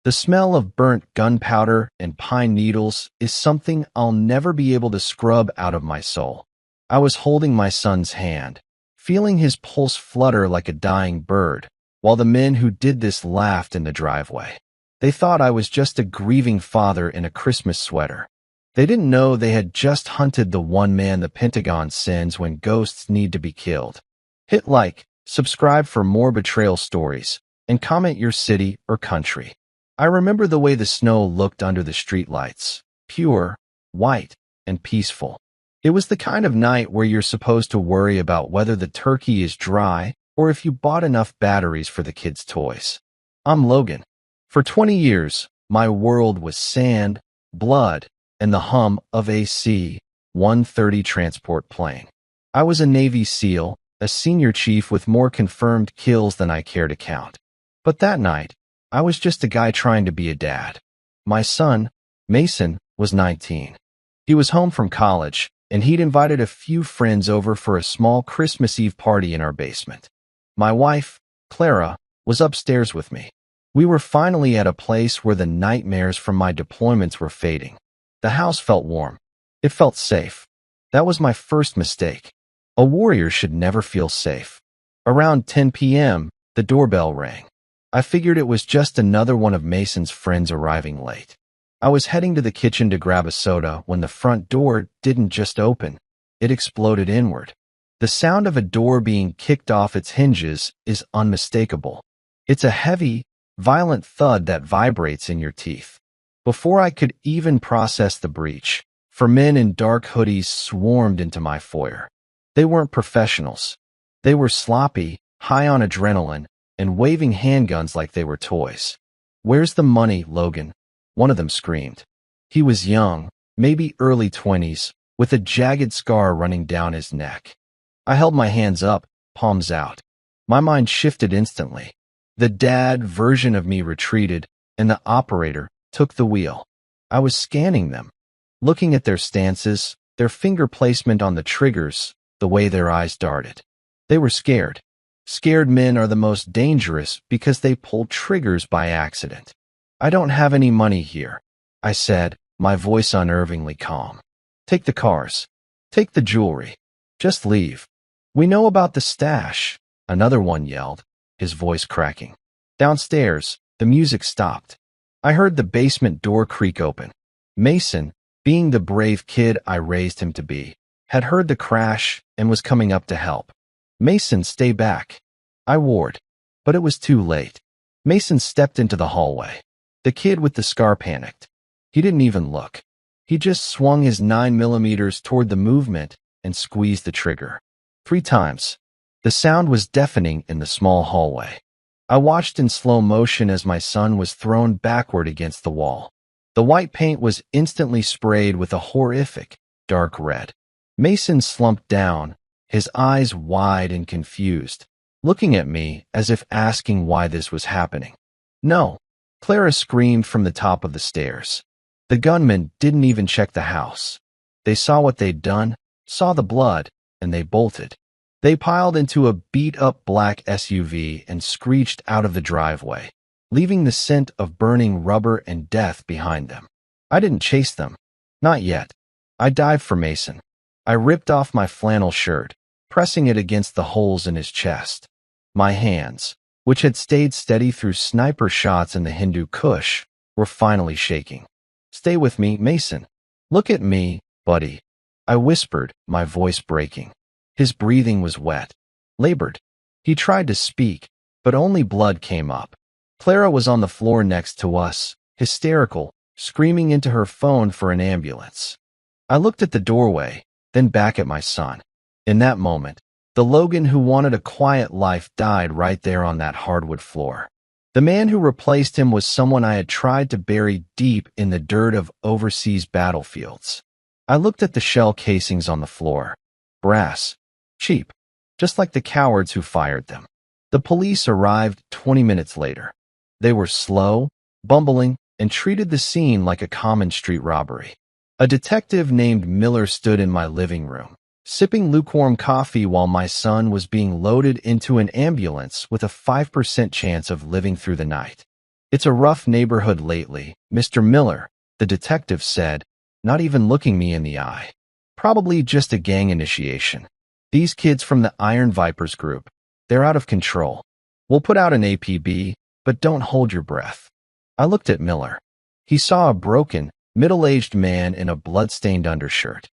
The smell of burnt gunpowder and pine needles is something I'll never be able to scrub out of my soul. I was holding my son's hand, feeling his pulse flutter like a dying bird, while the men who did this laughed in the driveway. They thought I was just a grieving father in a Christmas sweater. They didn't know they had just hunted the one man the Pentagon sends when ghosts need to be killed. Hit like, subscribe for more betrayal stories, and comment your city or country. I remember the way the snow looked under the streetlights, pure, white, and peaceful. It was the kind of night where you're supposed to worry about whether the turkey is dry or if you bought enough batteries for the kids' toys. I'm Logan. For 20 years, my world was sand, blood, and the hum of a C-130 transport plane. I was a Navy SEAL, a senior chief with more confirmed kills than I care to count. But that night, I was just a guy trying to be a dad. My son, Mason, was 19. He was home from college, and he'd invited a few friends over for a small Christmas Eve party in our basement. My wife, Clara, was upstairs with me. We were finally at a place where the nightmares from my deployments were fading. The house felt warm. It felt safe. That was my first mistake. A warrior should never feel safe. Around 10 p.m., the doorbell rang. I figured it was just another one of Mason's friends arriving late. I was heading to the kitchen to grab a soda when the front door didn't just open. It exploded inward. The sound of a door being kicked off its hinges is unmistakable. It's a heavy, violent thud that vibrates in your teeth. Before I could even process the breach, 4 men in dark hoodies swarmed into my foyer. They weren't professionals. They were sloppy, high on adrenaline, and waving handguns like they were toys. "Where's the money, Logan?" one of them screamed. He was young, maybe early 20s, with a jagged scar running down his neck. I held my hands up, palms out. My mind shifted instantly. The dad version of me retreated, and the operator took the wheel. I was scanning them, looking at their stances, their finger placement on the triggers, the way their eyes darted. They were scared. Scared men are the most dangerous because they pull triggers by accident. "I don't have any money here," I said, my voice unnervingly calm. "Take the cars. Take the jewelry. Just leave." "We know about the stash," another one yelled, his voice cracking. Downstairs, the music stopped. I heard the basement door creak open. Mason, being the brave kid I raised him to be, had heard the crash and was coming up to help. "Mason, stay back," I warned, but it was too late. Mason stepped into the hallway. The kid with the scar panicked. He didn't even look. He just swung his 9mm toward the movement and squeezed the trigger. 3 times. The sound was deafening in the small hallway. I watched in slow motion as my son was thrown backward against the wall. The white paint was instantly sprayed with a horrific, dark red. Mason slumped down, his eyes wide and confused, looking at me as if asking why this was happening. "No," Clara screamed from the top of the stairs. The gunmen didn't even check the house. They saw what they'd done, saw the blood, and they bolted. They piled into a beat-up black SUV and screeched out of the driveway, leaving the scent of burning rubber and death behind them. I didn't chase them. Not yet. I dived for Mason. I ripped off my flannel shirt, pressing it against the holes in his chest. My hands, which had stayed steady through sniper shots in the Hindu Kush, were finally shaking. "Stay with me, Mason. Look at me, buddy," I whispered, my voice breaking. His breathing was wet, labored. He tried to speak, but only blood came up. Clara was on the floor next to us, hysterical, screaming into her phone for an ambulance. I looked at the doorway, then back at my son. In that moment, the Logan who wanted a quiet life died right there on that hardwood floor. The man who replaced him was someone I had tried to bury deep in the dirt of overseas battlefields. I looked at the shell casings on the floor. Brass. Cheap. Just like the cowards who fired them. The police arrived 20 minutes later. They were slow, bumbling, and treated the scene like a common street robbery. A detective named Miller stood in my living room, sipping lukewarm coffee while my son was being loaded into an ambulance with a 5% chance of living through the night. It's a rough neighborhood lately, Mr. Miller, the detective said, not even looking me in the eye. Probably just a gang initiation. These kids from the Iron Vipers group, they're out of control. We'll put out an APB, but don't hold your breath. I looked at Miller. He saw a broken, middle-aged man in a blood-stained undershirt.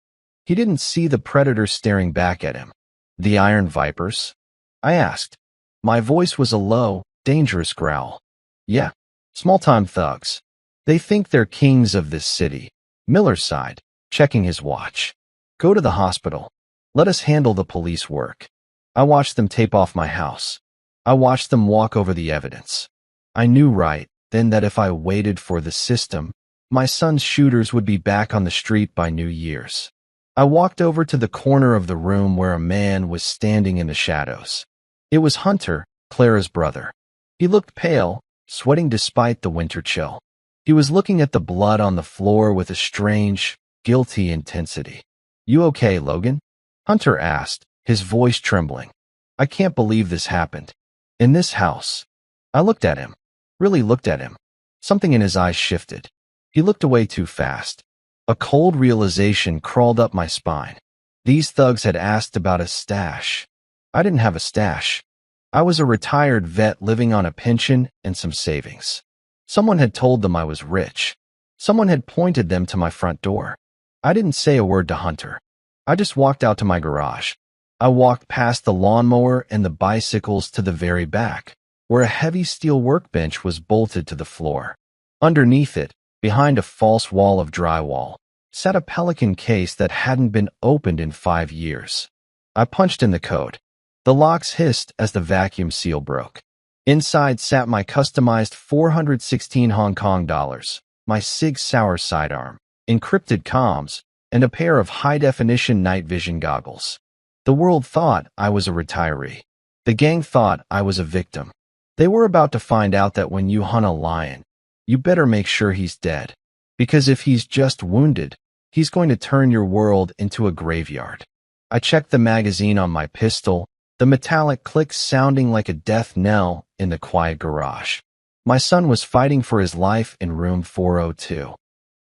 He didn't see the predator staring back at him. The Iron Vipers? I asked. My voice was a low, dangerous growl. Yeah, small-time thugs. They think they're kings of this city. Miller sighed, checking his watch. Go to the hospital. Let us handle the police work. I watched them tape off my house. I watched them walk over the evidence. I knew right then that if I waited for the system, my son's shooters would be back on the street by New Year's. I walked over to the corner of the room where a man was standing in the shadows. It was Hunter, Clara's brother. He looked pale, sweating despite the winter chill. He was looking at the blood on the floor with a strange, guilty intensity. You okay, Logan? Hunter asked, his voice trembling. I can't believe this happened. In this house. I looked at him. Really looked at him. Something in his eyes shifted. He looked away too fast. A cold realization crawled up my spine. These thugs had asked about a stash. I didn't have a stash. I was a retired vet living on a pension and some savings. Someone had told them I was rich. Someone had pointed them to my front door. I didn't say a word to Hunter. I just walked out to my garage. I walked past the lawnmower and the bicycles to the very back, where a heavy steel workbench was bolted to the floor. Underneath it, behind a false wall of drywall, sat a Pelican case that hadn't been opened in 5 years. I punched in the code. The locks hissed as the vacuum seal broke. Inside sat my customized 416 Hong Kong dollars, my Sig Sauer sidearm, encrypted comms, and a pair of high-definition night vision goggles. The world thought I was a retiree. The gang thought I was a victim. They were about to find out that when you hunt a lion, you better make sure he's dead. Because if he's just wounded, he's going to turn your world into a graveyard. I checked the magazine on my pistol, the metallic click sounding like a death knell in the quiet garage. My son was fighting for his life in room 402.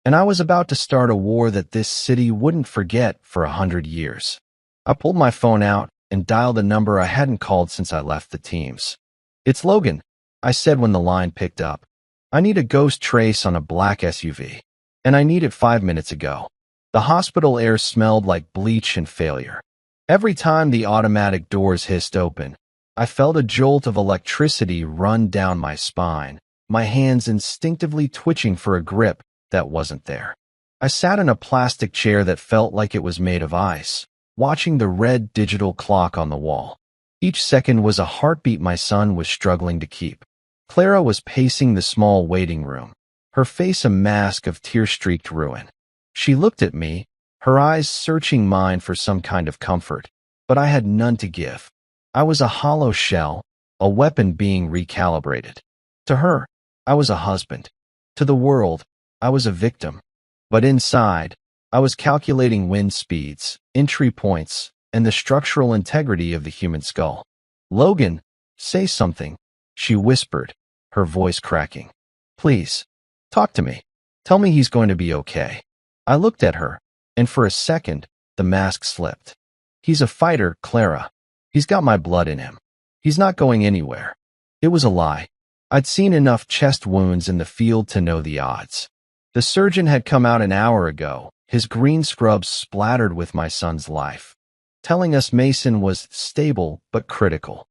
And I was about to start a war that this city wouldn't forget for 100 years. I pulled my phone out and dialed a number I hadn't called since I left the teams. It's Logan, I said when the line picked up. I need a ghost trace on a black SUV. And I need it 5 minutes ago. The hospital air smelled like bleach and failure. Every time the automatic doors hissed open, I felt a jolt of electricity run down my spine, my hands instinctively twitching for a grip that wasn't there. I sat in a plastic chair that felt like it was made of ice, watching the red digital clock on the wall. Each second was a heartbeat my son was struggling to keep. Clara was pacing the small waiting room, her face a mask of tear-streaked ruin. She looked at me, her eyes searching mine for some kind of comfort, but I had none to give. I was a hollow shell, a weapon being recalibrated. To her, I was a husband. To the world, I was a victim. But inside, I was calculating wind speeds, entry points, and the structural integrity of the human skull. Logan, say something, she whispered, her voice cracking. Please, talk to me. Tell me he's going to be okay. I looked at her, and for a second, the mask slipped. He's a fighter, Clara. He's got my blood in him. He's not going anywhere. It was a lie. I'd seen enough chest wounds in the field to know the odds. The surgeon had come out an hour ago, his green scrubs splattered with my son's life, telling us Mason was stable but critical.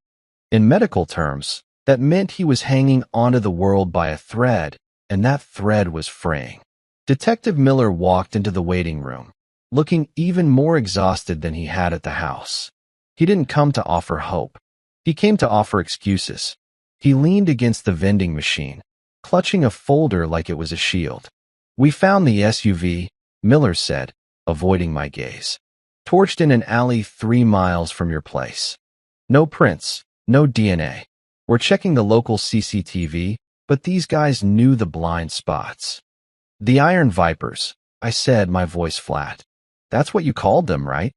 In medical terms, that meant he was hanging onto the world by a thread, and that thread was fraying. Detective Miller walked into the waiting room, looking even more exhausted than he had at the house. He didn't come to offer hope. He came to offer excuses. He leaned against the vending machine, clutching a folder like it was a shield. We found the SUV, Miller said, avoiding my gaze. Torched in an alley 3 miles from your place. No prints, no DNA. We're checking the local CCTV, but these guys knew the blind spots. The Iron Vipers, I said, my voice flat. That's what you called them, right?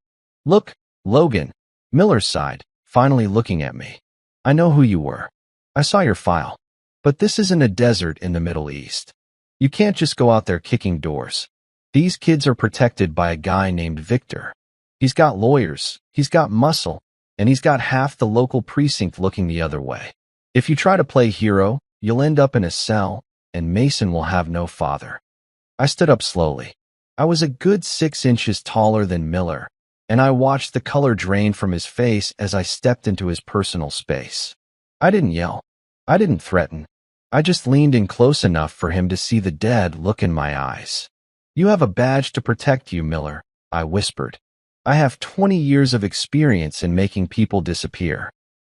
Look, Logan, Miller sighed, finally looking at me. I know who you were. I saw your file. But this isn't a desert in the Middle East. You can't just go out there kicking doors. These kids are protected by a guy named Victor. He's got lawyers, he's got muscle, and he's got half the local precinct looking the other way. If you try to play hero, you'll end up in a cell, and Mason will have no father. I stood up slowly. I was a good 6 inches taller than Miller, and I watched the color drain from his face as I stepped into his personal space. I didn't yell. I didn't threaten. I just leaned in close enough for him to see the dead look in my eyes. "You have a badge to protect you, Miller," I whispered. "I have 20 years of experience in making people disappear.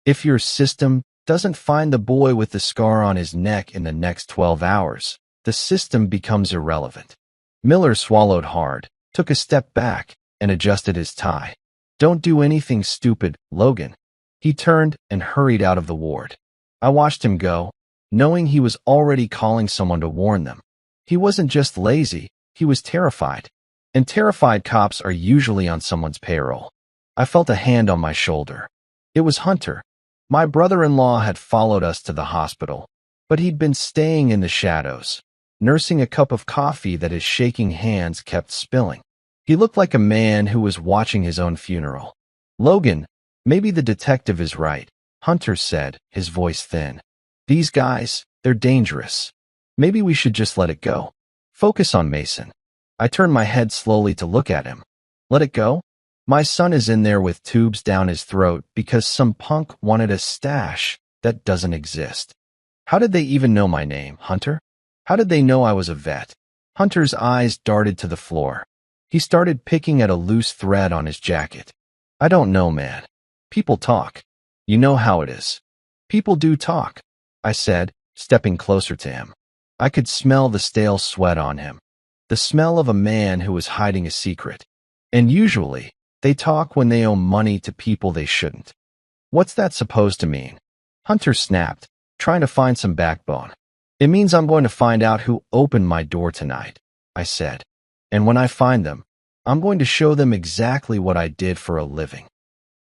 If your system doesn't find the boy with the scar on his neck in the next 12 hours, the system becomes irrelevant." Miller swallowed hard, took a step back, and adjusted his tie. "Don't do anything stupid, Logan." He turned and hurried out of the ward. I watched him go, knowing he was already calling someone to warn them. He wasn't just lazy, he was terrified. And terrified cops are usually on someone's payroll. I felt a hand on my shoulder. It was Hunter. My brother-in-law had followed us to the hospital, but he'd been staying in the shadows, nursing a cup of coffee that his shaking hands kept spilling. He looked like a man who was watching his own funeral. "Logan, maybe the detective is right," Hunter said, his voice thin. "These guys, they're dangerous. Maybe we should just let it go. Focus on Mason." I turned my head slowly to look at him. "Let it go? My son is in there with tubes down his throat because some punk wanted a stash that doesn't exist. How did they even know my name, Hunter? How did they know I was a vet?" Hunter's eyes darted to the floor. He started picking at a loose thread on his jacket. "I don't know, man. People talk. You know how it is. People do talk," I said, stepping closer to him. I could smell the stale sweat on him, the smell of a man who was hiding a secret. And usually, they talk when they owe money to people they shouldn't. "What's that supposed to mean?" Hunter snapped, trying to find some backbone. "It means I'm going to find out who opened my door tonight," I said. "And when I find them, I'm going to show them exactly what I did for a living."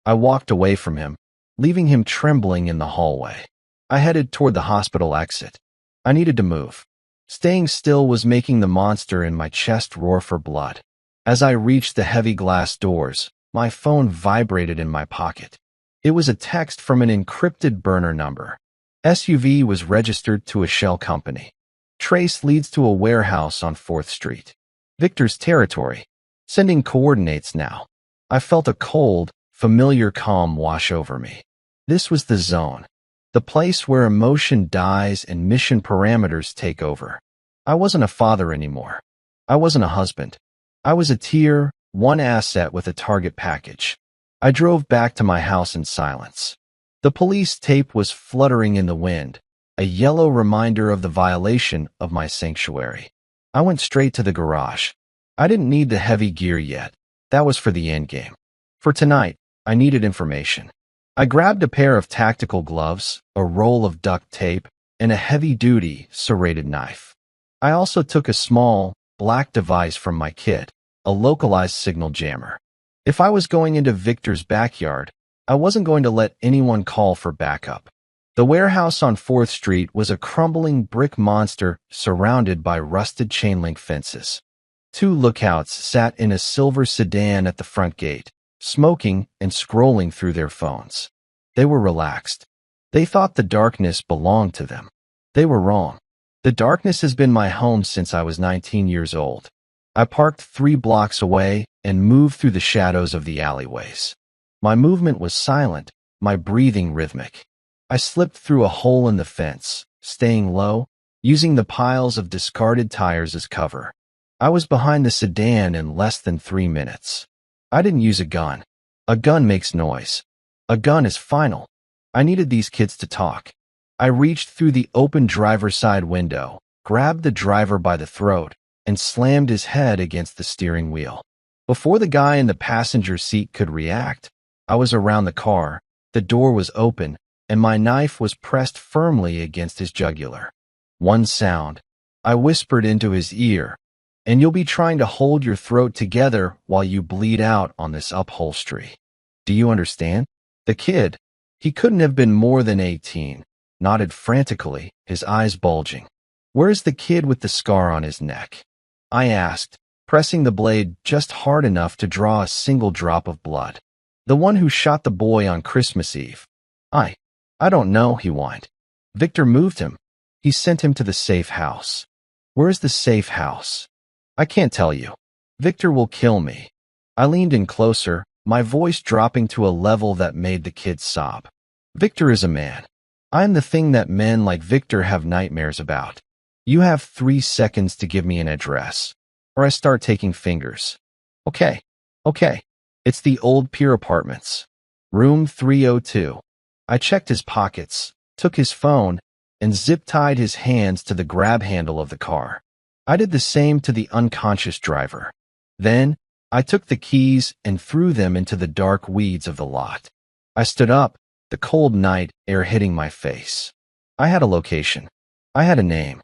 I walked away from him, leaving him trembling in the hallway. I headed toward the hospital exit. I needed to move. Staying still was making the monster in my chest roar for blood. As I reached the heavy glass doors, my phone vibrated in my pocket. It was a text from an encrypted burner number. "SUV was registered to a shell company. Trace leads to a warehouse on 4th Street. Victor's territory. Sending coordinates now." I felt a cold, familiar calm wash over me. This was the zone. The place where emotion dies and mission parameters take over. I wasn't a father anymore. I wasn't a husband. I was a tier 1 asset with a target package. I drove back to my house in silence. The police tape was fluttering in the wind, a yellow reminder of the violation of my sanctuary. I went straight to the garage. I didn't need the heavy gear yet. That was for the endgame. For tonight, I needed information. I grabbed a pair of tactical gloves, a roll of duct tape, and a heavy-duty, serrated knife. I also took a small, black device from my kit, a localized signal jammer. If I was going into Victor's backyard, I wasn't going to let anyone call for backup. The warehouse on 4th Street was a crumbling brick monster surrounded by rusted chain-link fences. 2 lookouts sat in a silver sedan at the front gate, smoking and scrolling through their phones. They were relaxed. They thought the darkness belonged to them. They were wrong. The darkness has been my home since I was 19 years old. I parked 3 blocks away and moved through the shadows of the alleyways. My movement was silent, my breathing rhythmic. I slipped through a hole in the fence, staying low, using the piles of discarded tires as cover. I was behind the sedan in less than 3 minutes. I didn't use a gun. A gun makes noise. A gun is final. I needed these kids to talk. I reached through the open driver's side window, grabbed the driver by the throat, and slammed his head against the steering wheel. Before the guy in the passenger seat could react, I was around the car, the door was open, and my knife was pressed firmly against his jugular. One sound. I whispered into his ear, "And you'll be trying to hold your throat together while you bleed out on this upholstery. Do you understand?" The kid, he couldn't have been more than 18, nodded frantically, his eyes bulging. Where's the kid with the scar on his neck? I asked, pressing the blade just hard enough to draw a single drop of blood. The one who shot the boy on Christmas Eve. I don't know, he whined. Victor moved him. He sent him to the safe house. Where's the safe house? I can't tell you. Victor will kill me. I leaned in closer, my voice dropping to a level that made the kid sob. Victor is a man. I am the thing that men like Victor have nightmares about. You have 3 seconds to give me an address, or I start taking fingers. Okay. It's the old Pier Apartments. Room 302. I checked his pockets, took his phone, and zip-tied his hands to the grab handle of the car. I did the same to the unconscious driver. Then, I took the keys and threw them into the dark weeds of the lot. I stood up, the cold night air hitting my face. I had a location. I had a name.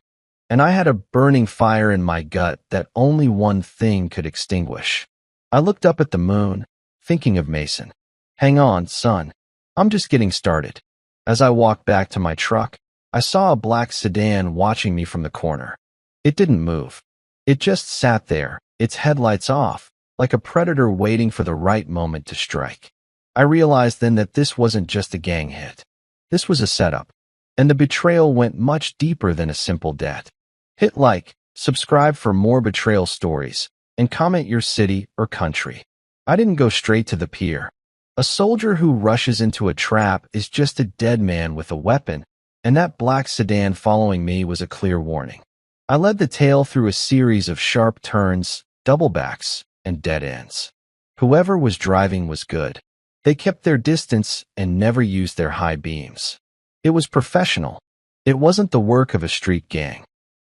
And I had a burning fire in my gut that only one thing could extinguish. I looked up at the moon, thinking of Mason. Hang on, son. I'm just getting started. As I walked back to my truck, I saw a black sedan watching me from the corner. It didn't move. It just sat there, its headlights off, like a predator waiting for the right moment to strike. I realized then that this wasn't just a gang hit. This was a setup. And the betrayal went much deeper than a simple debt. Hit like, subscribe for more betrayal stories, and comment your city or country. I didn't go straight to the pier. A soldier who rushes into a trap is just a dead man with a weapon, and that black sedan following me was a clear warning. I led the tale through a series of sharp turns, doublebacks, and dead ends. Whoever was driving was good. They kept their distance and never used their high beams. It was professional. It wasn't the work of a street gang.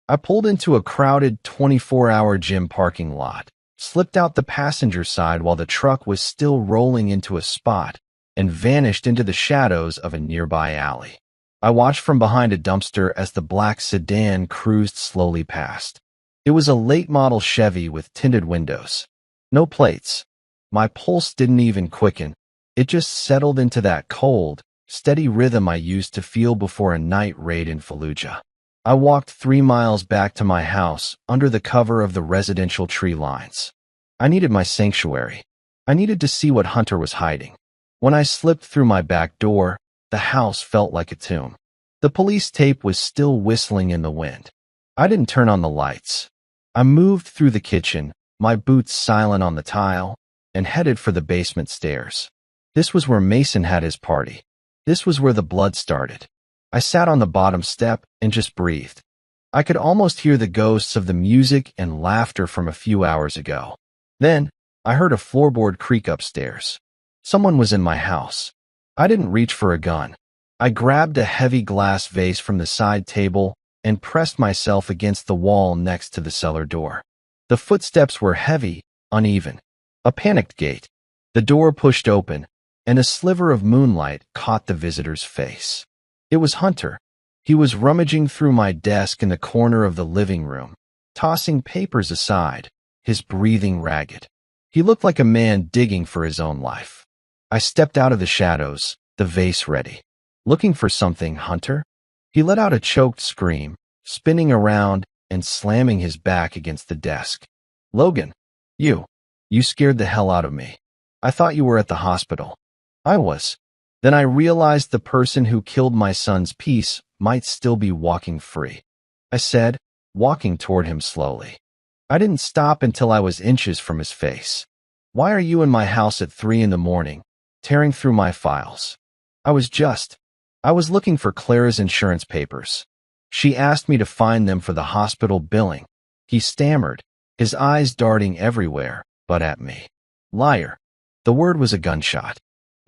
I pulled into a crowded 24-hour gym parking lot, slipped out the passenger side while the truck was still rolling into a spot, and vanished into the shadows of a nearby alley. I watched from behind a dumpster as the black sedan cruised slowly past. It was a late-model Chevy with tinted windows. No plates. My pulse didn't even quicken. It just settled into that cold, steady rhythm I used to feel before a night raid in Fallujah. I walked 3 miles back to my house under the cover of the residential tree lines. I needed my sanctuary. I needed to see what Hunter was hiding. When I slipped through my back door, the house felt like a tomb. The police tape was still whistling in the wind. I didn't turn on the lights. I moved through the kitchen, my boots silent on the tile, and headed for the basement stairs. This was where Mason had his party. This was where the blood started. I sat on the bottom step and just breathed. I could almost hear the ghosts of the music and laughter from a few hours ago. Then, I heard a floorboard creak upstairs. Someone was in my house. I didn't reach for a gun. I grabbed a heavy glass vase from the side table and pressed myself against the wall next to the cellar door. The footsteps were heavy, uneven. A panicked gait. The door pushed open, and a sliver of moonlight caught the visitor's face. It was Hunter. He was rummaging through my desk in the corner of the living room, tossing papers aside, his breathing ragged. He looked like a man digging for his own life. I stepped out of the shadows, the vase ready. Looking for something, Hunter? He let out a choked scream, spinning around and slamming his back against the desk. Logan, you scared the hell out of me. I thought you were at the hospital. I was. Then I realized the person who killed my son's peace might still be walking free. I said, walking toward him slowly. I didn't stop until I was inches from his face. Why are you in my house at 3 a.m, tearing through my files? I was looking for Clara's insurance papers. She asked me to find them for the hospital billing. He stammered, his eyes darting everywhere, but at me. Liar. The word was a gunshot.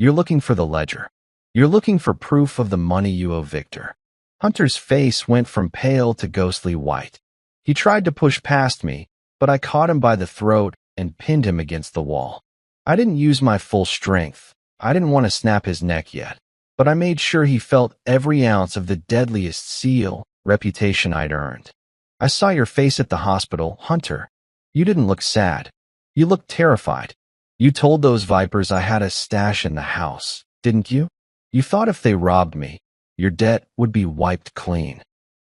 You're looking for the ledger. You're looking for proof of the money you owe Victor. Hunter's face went from pale to ghostly white. He tried to push past me, but I caught him by the throat and pinned him against the wall. I didn't use my full strength. I didn't want to snap his neck yet, but I made sure he felt every ounce of the deadliest seal reputation I'd earned. I saw your face at the hospital, Hunter. You didn't look sad. You looked terrified. You told those vipers I had a stash in the house, didn't you? You thought if they robbed me, your debt would be wiped clean.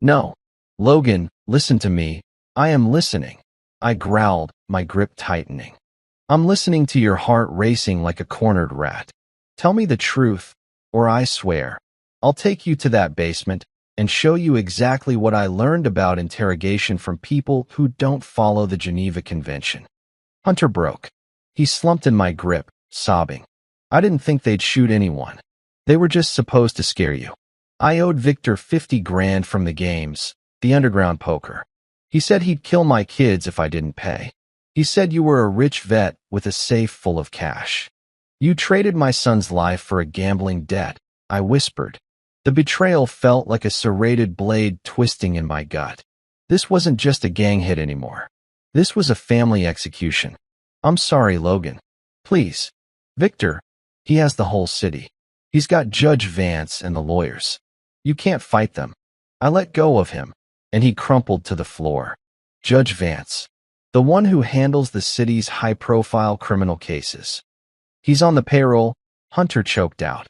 No. Logan, listen to me. I am listening. I growled, my grip tightening. I'm listening to your heart racing like a cornered rat. Tell me the truth, or I swear, I'll take you to that basement and show you exactly what I learned about interrogation from people who don't follow the Geneva Convention. Hunter broke. He slumped in my grip, sobbing. I didn't think they'd shoot anyone. They were just supposed to scare you. I owed Victor 50 grand from the games, the underground poker. He said he'd kill my kids if I didn't pay. He said you were a rich vet with a safe full of cash. You traded my son's life for a gambling debt, I whispered. The betrayal felt like a serrated blade twisting in my gut. This wasn't just a gang hit anymore. This was a family execution. I'm sorry, Logan. Please. Victor, he has the whole city. He's got Judge Vance and the lawyers. You can't fight them. I let go of him, and he crumpled to the floor. Judge Vance, the one who handles the city's high-profile criminal cases. He's on the payroll, Hunter choked out.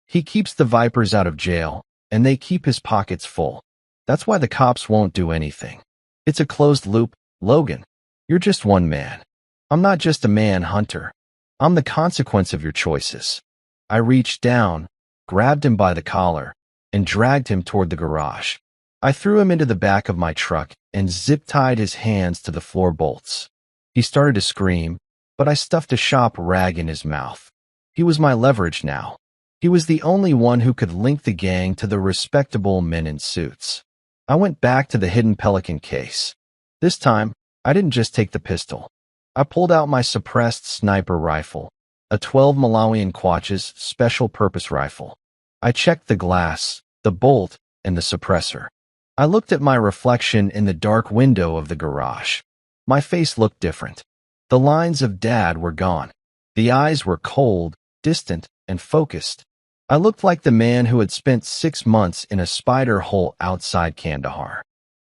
He keeps the Vipers out of jail, and they keep his pockets full. That's why the cops won't do anything. It's a closed loop, Logan. You're just one man. I'm not just a man, Hunter. I'm the consequence of your choices. I reached down, grabbed him by the collar, and dragged him toward the garage. I threw him into the back of my truck and zip-tied his hands to the floor bolts. He started to scream, but I stuffed a shop rag in his mouth. He was my leverage now. He was the only one who could link the gang to the respectable men in suits. I went back to the hidden Pelican case. This time, I didn't just take the pistol. I pulled out my suppressed sniper rifle, a 12 Malawian Quatches special-purpose rifle. I checked the glass, the bolt, and the suppressor. I looked at my reflection in the dark window of the garage. My face looked different. The lines of Dad were gone. The eyes were cold, distant, and focused. I looked like the man who had spent 6 months in a spider hole outside Kandahar.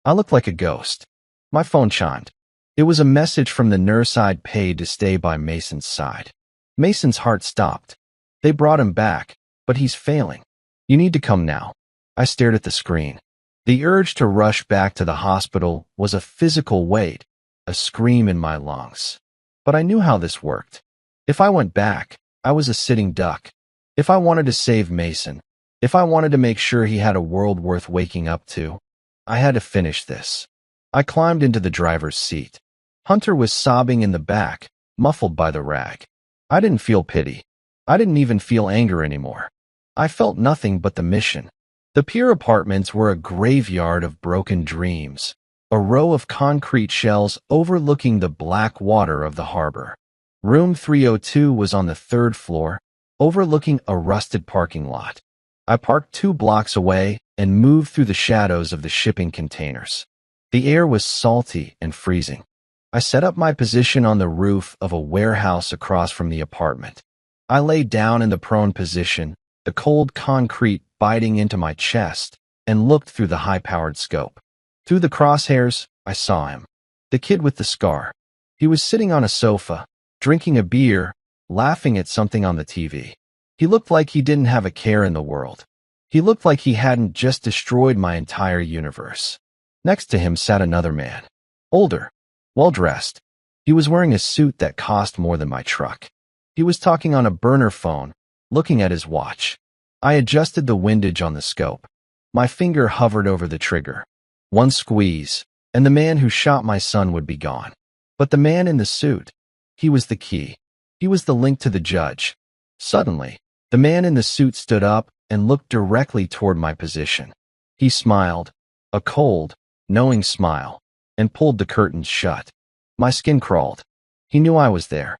I looked like a ghost. My phone chimed. It was a message from the nurse I'd paid to stay by Mason's side. Mason's heart stopped. They brought him back, but he's failing. You need to come now. I stared at the screen. The urge to rush back to the hospital was a physical weight, a scream in my lungs. But I knew how this worked. If I went back, I was a sitting duck. If I wanted to save Mason, if I wanted to make sure he had a world worth waking up to, I had to finish this. I climbed into the driver's seat. Hunter was sobbing in the back, muffled by the rag. I didn't feel pity. I didn't even feel anger anymore. I felt nothing but the mission. The pier apartments were a graveyard of broken dreams, a row of concrete shells overlooking the black water of the harbor. Room 302 was on the 3rd floor, overlooking a rusted parking lot. I parked 2 blocks away and moved through the shadows of the shipping containers. The air was salty and freezing. I set up my position on the roof of a warehouse across from the apartment. I lay down in the prone position, the cold concrete biting into my chest, and looked through the high-powered scope. Through the crosshairs, I saw him. The kid with the scar. He was sitting on a sofa, drinking a beer, laughing at something on the TV. He looked like he didn't have a care in the world. He looked like he hadn't just destroyed my entire universe. Next to him sat another man. Older. Well-dressed. He was wearing a suit that cost more than my truck. He was talking on a burner phone, looking at his watch. I adjusted the windage on the scope. My finger hovered over the trigger. One squeeze, and the man who shot my son would be gone. But the man in the suit, he was the key. He was the link to the judge. Suddenly, the man in the suit stood up and looked directly toward my position. He smiled, a cold, knowing smile, and pulled the curtains shut. My skin crawled. He knew I was there.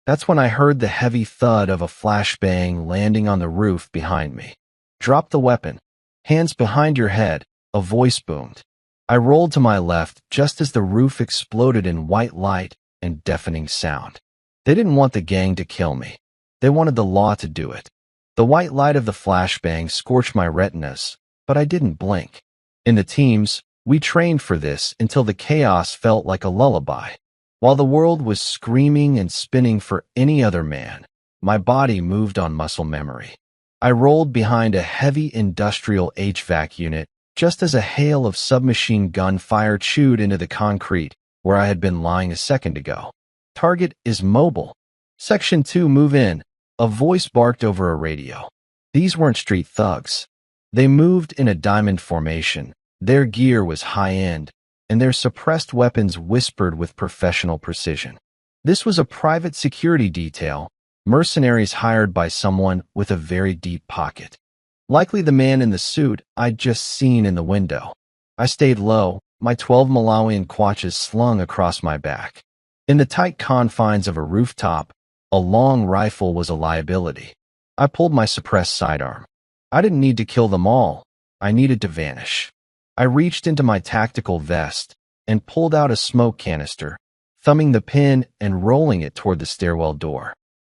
That's when I heard the heavy thud of a flashbang landing on the roof behind me. Drop the weapon. Hands behind your head, a voice boomed. I rolled to my left just as the roof exploded in white light and deafening sound. They didn't want the gang to kill me. They wanted the law to do it. The white light of the flashbang scorched my retinas, but I didn't blink. In the teams, we trained for this until the chaos felt like a lullaby. While the world was screaming and spinning for any other man, my body moved on muscle memory. I rolled behind a heavy industrial HVAC unit just as a hail of submachine gun fire chewed into the concrete where I had been lying a second ago. Target is mobile. Section 2, move in. A voice barked over a radio. These weren't street thugs. They moved in a diamond formation. Their gear was high-end, and their suppressed weapons whispered with professional precision. This was a private security detail, mercenaries hired by someone with a very deep pocket. Likely the man in the suit I'd just seen in the window. I stayed low, my 12 Malawian kwaches slung across my back. In the tight confines of a rooftop, a long rifle was a liability. I pulled my suppressed sidearm. I didn't need to kill them all. I needed to vanish. I reached into my tactical vest and pulled out a smoke canister, thumbing the pin and rolling it toward the stairwell door.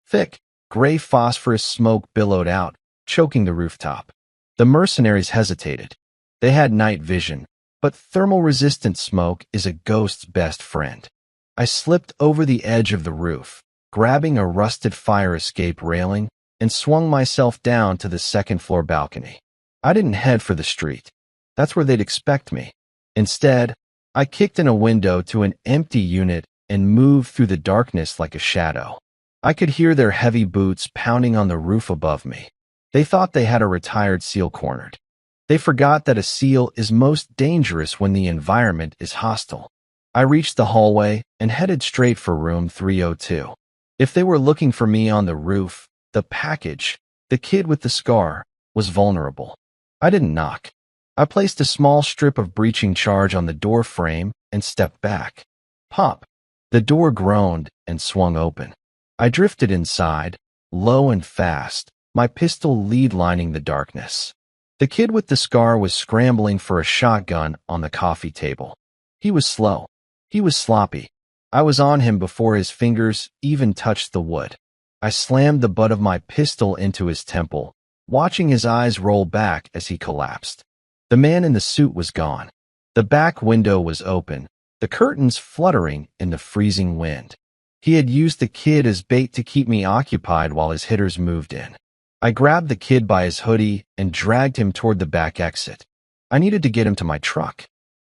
Thick, gray phosphorus smoke billowed out, choking the rooftop. The mercenaries hesitated. They had night vision, but thermal-resistant smoke is a ghost's best friend. I slipped over the edge of the roof, grabbing a rusted fire escape railing, and swung myself down to the second-floor balcony. I didn't head for the street. That's where they'd expect me. Instead, I kicked in a window to an empty unit and moved through the darkness like a shadow. I could hear their heavy boots pounding on the roof above me. They thought they had a retired SEAL cornered. They forgot that a SEAL is most dangerous when the environment is hostile. I reached the hallway and headed straight for room 302. If they were looking for me on the roof, the package, the kid with the scar, was vulnerable. I didn't knock. I placed a small strip of breaching charge on the door frame and stepped back. Pop! The door groaned and swung open. I drifted inside, low and fast, my pistol lead lining the darkness. The kid with the scar was scrambling for a shotgun on the coffee table. He was slow. He was sloppy. I was on him before his fingers even touched the wood. I slammed the butt of my pistol into his temple, watching his eyes roll back as he collapsed. The man in the suit was gone. The back window was open, the curtains fluttering in the freezing wind. He had used the kid as bait to keep me occupied while his hitters moved in. I grabbed the kid by his hoodie and dragged him toward the back exit. I needed to get him to my truck.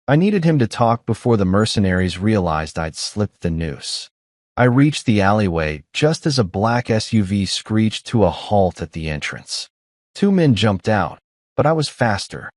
I needed him to talk before the mercenaries realized I'd slipped the noose. I reached the alleyway just as a black SUV screeched to a halt at the entrance. 2 men jumped out, but I was faster.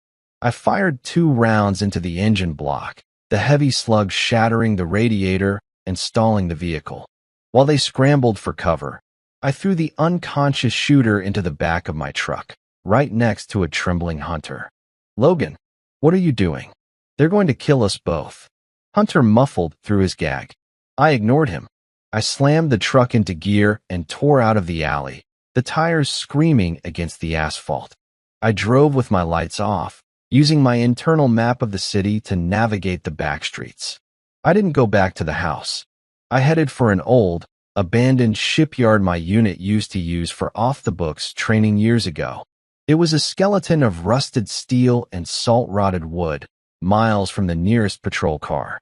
I fired 2 rounds into the engine block, the heavy slug shattering the radiator and stalling the vehicle. While they scrambled for cover, I threw the unconscious shooter into the back of my truck, right next to a trembling Hunter. "Logan, what are you doing? They're going to kill us both." Hunter muffled through his gag. I ignored him. I slammed the truck into gear and tore out of the alley, the tires screaming against the asphalt. I drove with my lights off, using my internal map of the city to navigate the back streets. I didn't go back to the house. I headed for an old, abandoned shipyard my unit used to use for off-the-books training years ago. It was a skeleton of rusted steel and salt-rotted wood, miles from the nearest patrol car.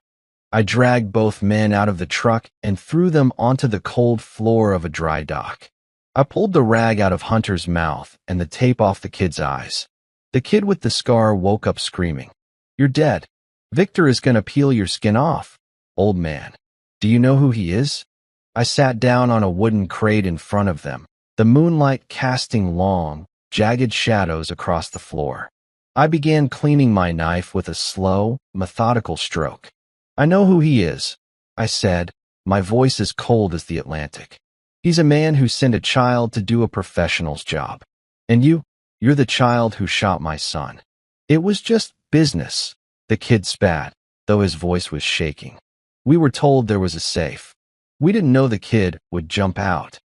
I dragged both men out of the truck and threw them onto the cold floor of a dry dock. I pulled the rag out of Hunter's mouth and the tape off the kid's eyes. The kid with the scar woke up screaming. "You're dead. Victor is gonna peel your skin off." "Old man, do you know who he is?" I sat down on a wooden crate in front of them, the moonlight casting long, jagged shadows across the floor. I began cleaning my knife with a slow, methodical stroke. "I know who he is," I said, my voice as cold as the Atlantic. "He's a man who sent a child to do a professional's job. And you're the child who shot my son." "It was just business," the kid spat, though his voice was shaking. "We were told there was a safe. We didn't know the kid would jump out."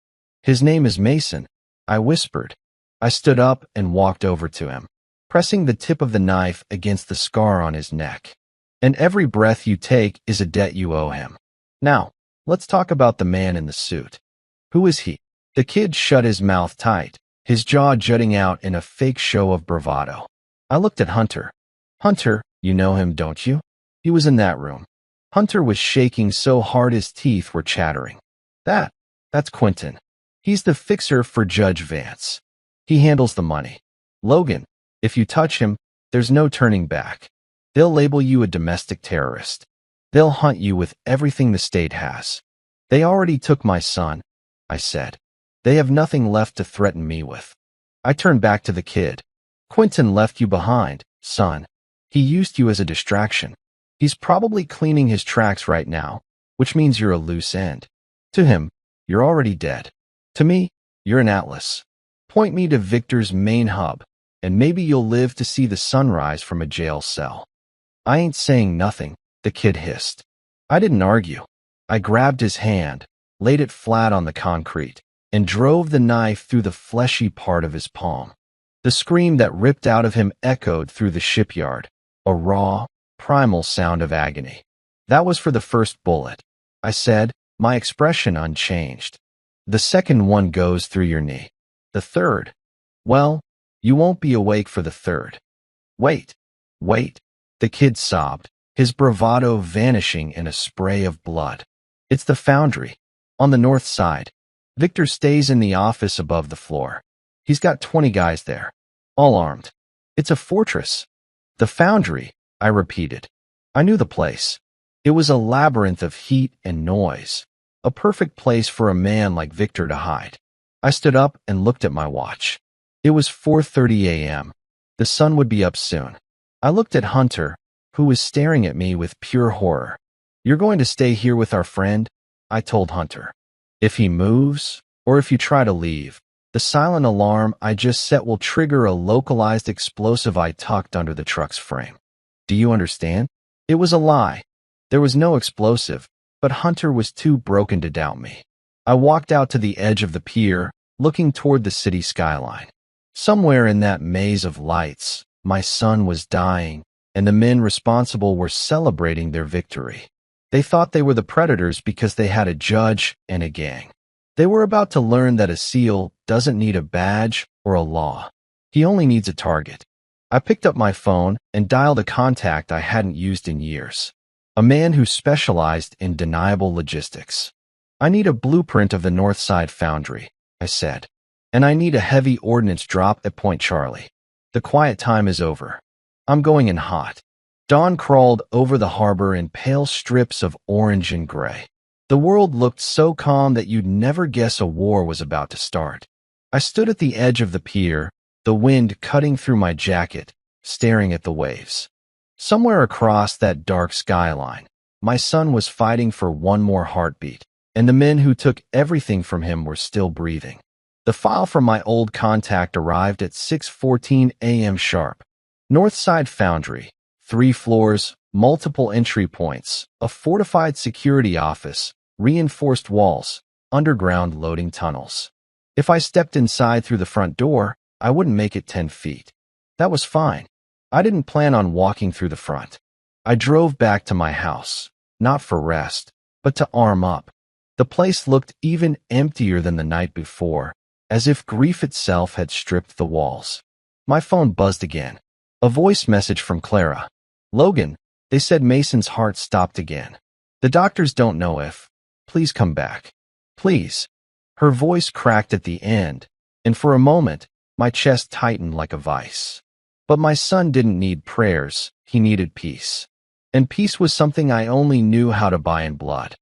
"His name is Mason," I whispered. I stood up and walked over to him, pressing the tip of the knife against the scar on his neck. "And every breath you take is a debt you owe him. Now, let's talk about the man in the suit. Who is he?" The kid shut his mouth tight, his jaw jutting out in a fake show of bravado. I looked at Hunter. "Hunter, you know him, don't you? He was in that room." Hunter was shaking so hard his teeth were chattering. That's Quentin. He's the fixer for Judge Vance." He handles the money. Logan, if you touch him, there's no turning back. They'll label you a domestic terrorist. They'll hunt you with everything the state has. They already took my son, I said. They have nothing left to threaten me with. I turned back to the kid. Quentin left you behind, son. He used you as a distraction. He's probably cleaning his tracks right now, which means you're a loose end. To him, you're already dead. To me, you're an atlas. Point me to Victor's main hub, and maybe you'll live to see the sunrise from a jail cell. I ain't saying nothing, the kid hissed. I didn't argue. I grabbed his hand, laid it flat on the concrete, and drove the knife through the fleshy part of his palm. The scream that ripped out of him echoed through the shipyard, a raw, primal sound of agony. That was for the first bullet, I said, my expression unchanged. The second one goes through your knee. The third, well, you won't be awake for the third. Wait, wait, the kid sobbed, his bravado vanishing in a spray of blood. It's the foundry, on the north side. Victor stays in the office above the floor. He's got 20 guys there, all armed. It's a fortress. The foundry, I repeated. I knew the place. It was a labyrinth of heat and noise, a perfect place for a man like Victor to hide. I stood up and looked at my watch. It was 4:30 a.m. The sun would be up soon. I looked at Hunter, who was staring at me with pure horror. You're going to stay here with our friend, I told Hunter. If he moves, or if you try to leave, the silent alarm I just set will trigger a localized explosive I tucked under the truck's frame. Do you understand? It was a lie. There was no explosive, but Hunter was too broken to doubt me. I walked out to the edge of the pier, looking toward the city skyline. Somewhere in that maze of lights, my son was dying, and the men responsible were celebrating their victory. They thought they were the predators because they had a judge and a gang. They were about to learn that a SEAL doesn't need a badge or a law. He only needs a target. I picked up my phone and dialed a contact I hadn't used in years. A man who specialized in deniable logistics. I need a blueprint of the Northside Foundry, I said. And I need a heavy ordnance drop at Point Charlie. The quiet time is over. I'm going in hot. Dawn crawled over the harbor in pale strips of orange and gray. The world looked so calm that you'd never guess a war was about to start. I stood at the edge of the pier, the wind cutting through my jacket, staring at the waves. Somewhere across that dark skyline, my son was fighting for one more heartbeat, and the men who took everything from him were still breathing. The file from my old contact arrived at 6:14 a.m. sharp. Northside Foundry, 3 floors, multiple entry points, a fortified security office, reinforced walls, underground loading tunnels. If I stepped inside through the front door, I wouldn't make it 10 feet. That was fine. I didn't plan on walking through the front. I drove back to my house, not for rest, but to arm up. The place looked even emptier than the night before, as if grief itself had stripped the walls. My phone buzzed again. A voice message from Clara. Logan, they said Mason's heart stopped again. The doctors don't know if. Please come back. Please. Her voice cracked at the end, and for a moment, my chest tightened like a vice. But my son didn't need prayers, he needed peace. And peace was something I only knew how to buy in blood.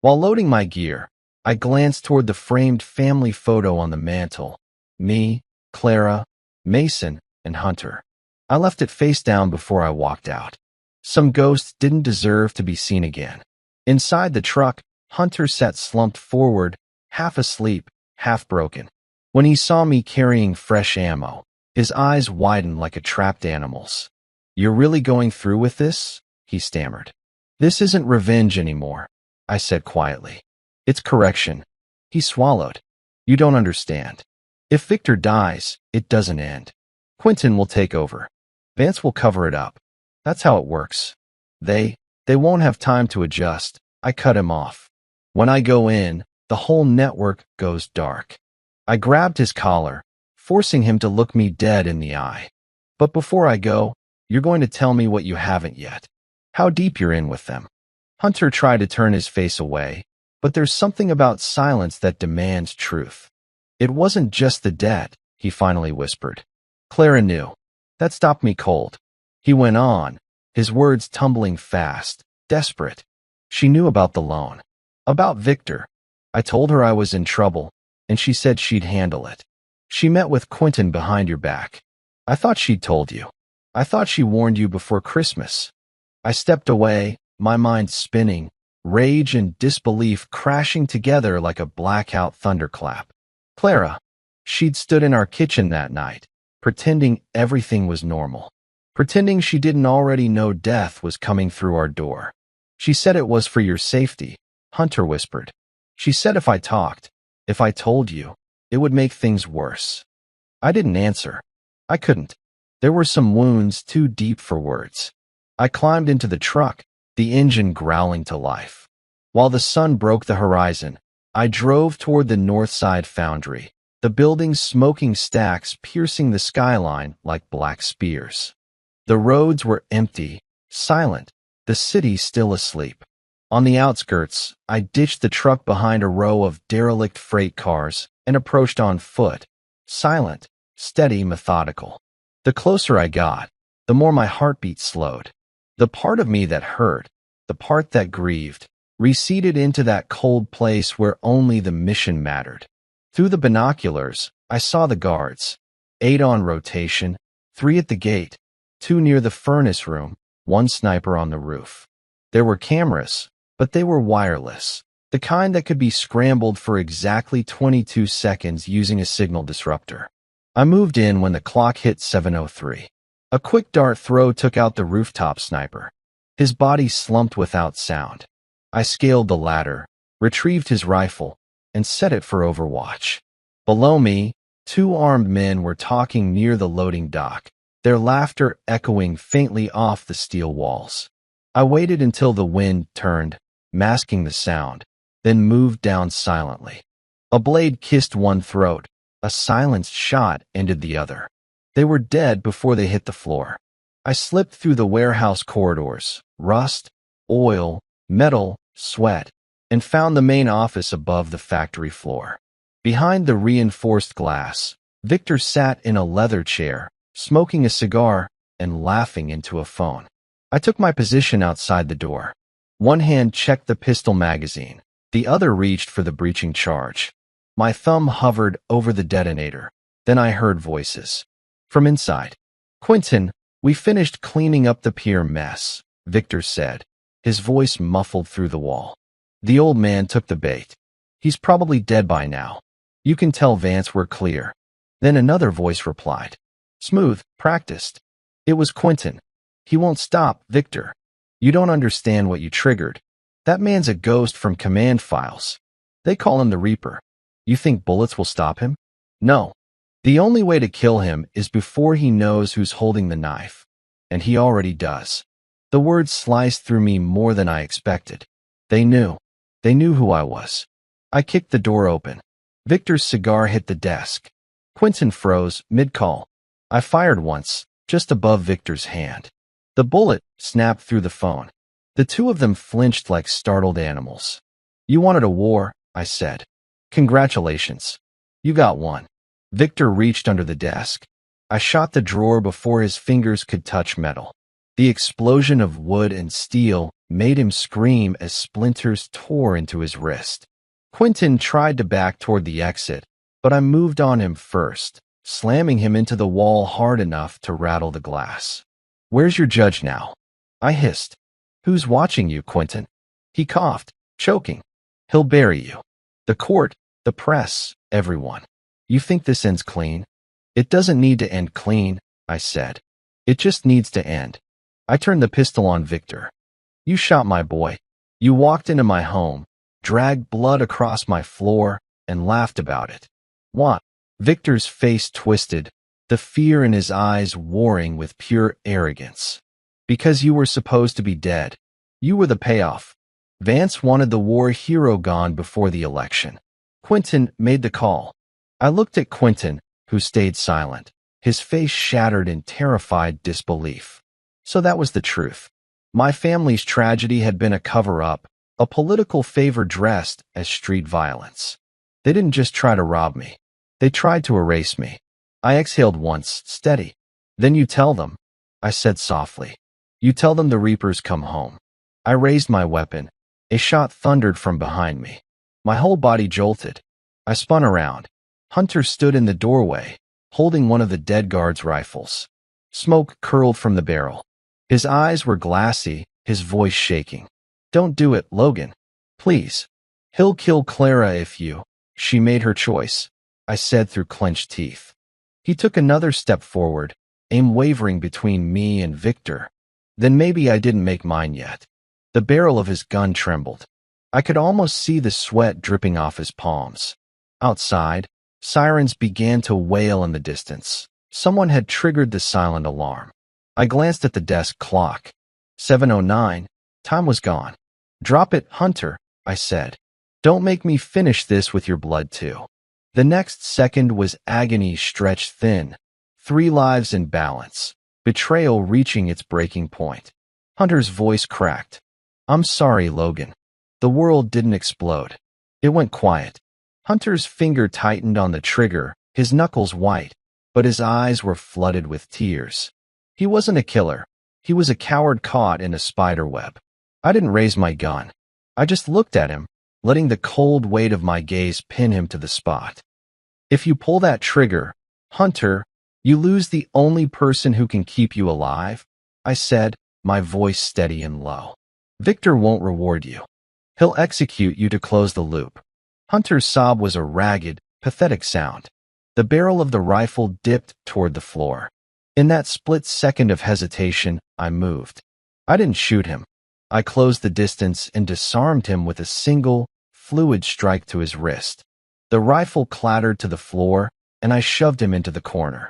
While loading my gear, I glanced toward the framed family photo on the mantle. Me, Clara, Mason, and Hunter. I left it face down before I walked out. Some ghosts didn't deserve to be seen again. Inside the truck, Hunter sat slumped forward, half asleep, half broken. When he saw me carrying fresh ammo, his eyes widened like a trapped animal's. You're really going through with this? He stammered. This isn't revenge anymore, I said quietly. It's correction. He swallowed. You don't understand. If Victor dies, it doesn't end. Quentin will take over. Vance will cover it up. That's how it works. They won't have time to adjust. I cut him off. When I go in, the whole network goes dark. I grabbed his collar, forcing him to look me dead in the eye. But before I go, you're going to tell me what you haven't yet. How deep you're in with them. Hunter tried to turn his face away, but there's something about silence that demands truth. It wasn't just the debt, he he finally whispered. Clara knew. That stopped me cold. He went on, his words tumbling fast, desperate. She knew about the loan. About Victor. I told her I was in trouble, and she said she'd handle it. She met with Quentin behind your back. I thought she'd told you. I thought she warned you before Christmas. I stepped away, my mind spinning, rage and disbelief crashing together like a blackout thunderclap. Clara. She'd stood in our kitchen that night, pretending everything was normal. Pretending she didn't already know death was coming through our door. She said it was for your safety, Hunter whispered. She said if I talked, if I told you, it would make things worse. I didn't answer. I couldn't. There were some wounds too deep for words. I climbed into the truck, the engine growling to life. While the sun broke the horizon, I drove toward the North Side Foundry, the building's smoking stacks piercing the skyline like black spears. The roads were empty, silent, the city still asleep. On the outskirts, I ditched the truck behind a row of derelict freight cars and approached on foot, silent, steady, methodical. The closer I got, the more my heartbeat slowed. The part of me that hurt, the part that grieved, receded into that cold place where only the mission mattered. Through the binoculars, I saw the guards. 8 on rotation, 3 at the gate, 2 near the furnace room, 1 sniper on the roof. There were cameras, but they were wireless, the kind that could be scrambled for exactly 22 seconds using a signal disruptor. I moved in when the clock hit 7:03. A quick dart throw took out the rooftop sniper. His body slumped without sound. I scaled the ladder, retrieved his rifle, and set it for overwatch. Below me, 2 armed men were talking near the loading dock, their laughter echoing faintly off the steel walls. I waited until the wind turned, masking the sound, then moved down silently. A blade kissed one throat, a silenced shot ended the other. They were dead before they hit the floor. I slipped through the warehouse corridors, rust, oil, metal, sweat, and found the main office above the factory floor. Behind the reinforced glass, Victor sat in a leather chair, smoking a cigar and laughing into a phone. I took my position outside the door. One hand checked the pistol magazine, the other reached for the breaching charge. My thumb hovered over the detonator. Then I heard voices. From inside. Quentin, we finished cleaning up the pier mess, Victor said, his voice muffled through the wall. The old man took the bait. He's probably dead by now. You can tell Vance we're clear. Then another voice replied. Smooth, practiced. It was Quentin. He won't stop, Victor. You don't understand what you triggered. That man's a ghost from command files. They call him the Reaper. You think bullets will stop him? No. The only way to kill him is before he knows who's holding the knife. And he already does. The words sliced through me more than I expected. They knew. They knew who I was. I kicked the door open. Victor's cigar hit the desk. Quentin froze, mid-call. I fired once, just above Victor's hand. The bullet snapped through the phone. The two of them flinched like startled animals. You wanted a war, I said. Congratulations. You got one. Victor reached under the desk. I shot the drawer before his fingers could touch metal. The explosion of wood and steel made him scream as splinters tore into his wrist. Quentin tried to back toward the exit, but I moved on him first, slamming him into the wall hard enough to rattle the glass. Where's your judge now? I hissed. Who's watching you, Quentin? He coughed, choking. He'll bury you. The court, the press, everyone. You think this ends clean? It doesn't need to end clean, I said. It just needs to end. I turned the pistol on Victor. You shot my boy. You walked into my home, dragged blood across my floor, and laughed about it. What? Victor's face twisted, the fear in his eyes warring with pure arrogance. Because you were supposed to be dead. You were the payoff. Vance wanted the war hero gone before the election. Quentin made the call. I looked at Quentin, who stayed silent, his face shattered in terrified disbelief. So that was the truth. My family's tragedy had been a cover-up, a political favor dressed as street violence. They didn't just try to rob me. They tried to erase me. I exhaled once, steady. Then you tell them, I said softly. You tell them the Reapers come home. I raised my weapon. A shot thundered from behind me. My whole body jolted. I spun around. Hunter stood in the doorway, holding one of the dead guard's rifles. Smoke curled from the barrel. His eyes were glassy, his voice shaking. Don't do it, Logan. Please. He'll kill Clara if you. She made her choice, I said through clenched teeth. He took another step forward, aim wavering between me and Victor. Then maybe I didn't make mine yet. The barrel of his gun trembled. I could almost see the sweat dripping off his palms. Outside, sirens began to wail in the distance. Someone had triggered the silent alarm. I glanced at the desk clock. 7:09. Time was gone. Drop it, Hunter, I said. Don't make me finish this with your blood too. The next second was agony stretched thin. 3 lives in balance. Betrayal reaching its breaking point. Hunter's voice cracked. I'm sorry, Logan. The world didn't explode. It went quiet. Hunter's finger tightened on the trigger, his knuckles white, but his eyes were flooded with tears. He wasn't a killer. He was a coward caught in a spider web. I didn't raise my gun. I just looked at him, letting the cold weight of my gaze pin him to the spot. If you pull that trigger, Hunter, you lose the only person who can keep you alive, I said, my voice steady and low. Victor won't reward you. He'll execute you to close the loop. Hunter's sob was a ragged, pathetic sound. The barrel of the rifle dipped toward the floor. In that split second of hesitation, I moved. I didn't shoot him. I closed the distance and disarmed him with a single, fluid strike to his wrist. The rifle clattered to the floor, and I shoved him into the corner.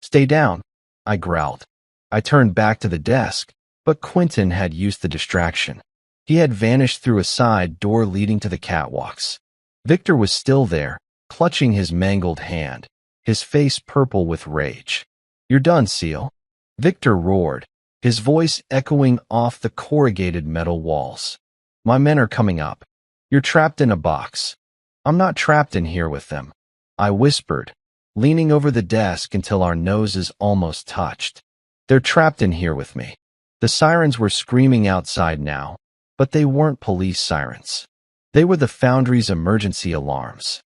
Stay down, I growled. I turned back to the desk, but Quentin had used the distraction. He had vanished through a side door leading to the catwalks. Victor was still there, clutching his mangled hand, his face purple with rage. You're done, Seal. Victor roared, his voice echoing off the corrugated metal walls. My men are coming up. You're trapped in a box. I'm not trapped in here with them, I whispered, leaning over the desk until our noses almost touched. They're trapped in here with me. The sirens were screaming outside now, but they weren't police sirens. They were the foundry's emergency alarms.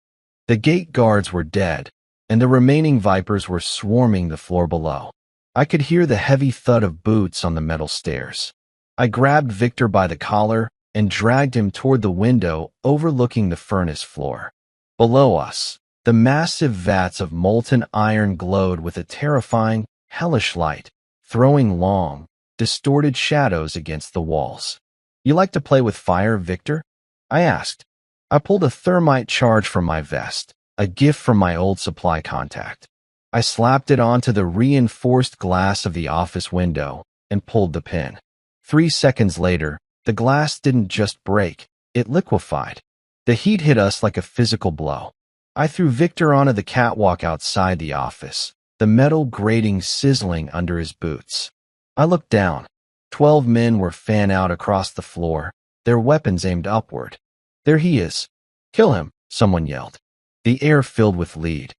The gate guards were dead, and the remaining Vipers were swarming the floor below. I could hear the heavy thud of boots on the metal stairs. I grabbed Victor by the collar and dragged him toward the window overlooking the furnace floor. Below us, the massive vats of molten iron glowed with a terrifying, hellish light, throwing long, distorted shadows against the walls. You like to play with fire, Victor? I asked. I pulled a thermite charge from my vest, a gift from my old supply contact. I slapped it onto the reinforced glass of the office window and pulled the pin. 3 seconds later, the glass didn't just break, it liquefied. The heat hit us like a physical blow. I threw Victor onto the catwalk outside the office, the metal grating sizzling under his boots. I looked down. 12 men were fan out across the floor, their weapons aimed upward. There he is. Kill him, someone yelled. The air filled with lead.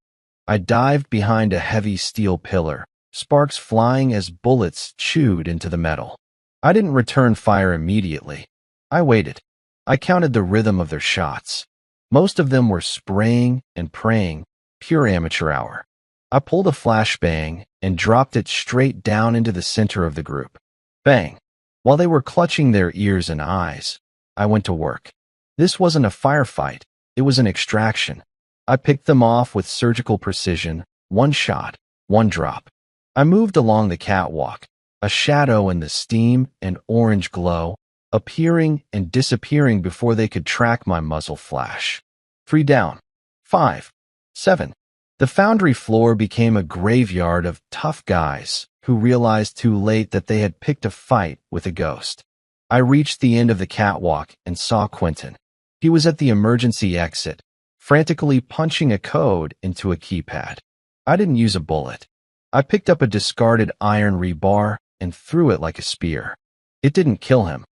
I dived behind a heavy steel pillar, sparks flying as bullets chewed into the metal. I didn't return fire immediately. I waited. I counted the rhythm of their shots. Most of them were spraying and praying, pure amateur hour. I pulled a flashbang and dropped it straight down into the center of the group. Bang! While they were clutching their ears and eyes, I went to work. This wasn't a firefight, it was an extraction. I picked them off with surgical precision, one shot, one drop. I moved along the catwalk, a shadow in the steam and orange glow, appearing and disappearing before they could track my muzzle flash. 3 down. 5. 7. The foundry floor became a graveyard of tough guys who realized too late that they had picked a fight with a ghost. I reached the end of the catwalk and saw Quentin. He was at the emergency exit, frantically punching a code into a keypad. I didn't use a bullet. I picked up a discarded iron rebar and threw it like a spear. It didn't kill him.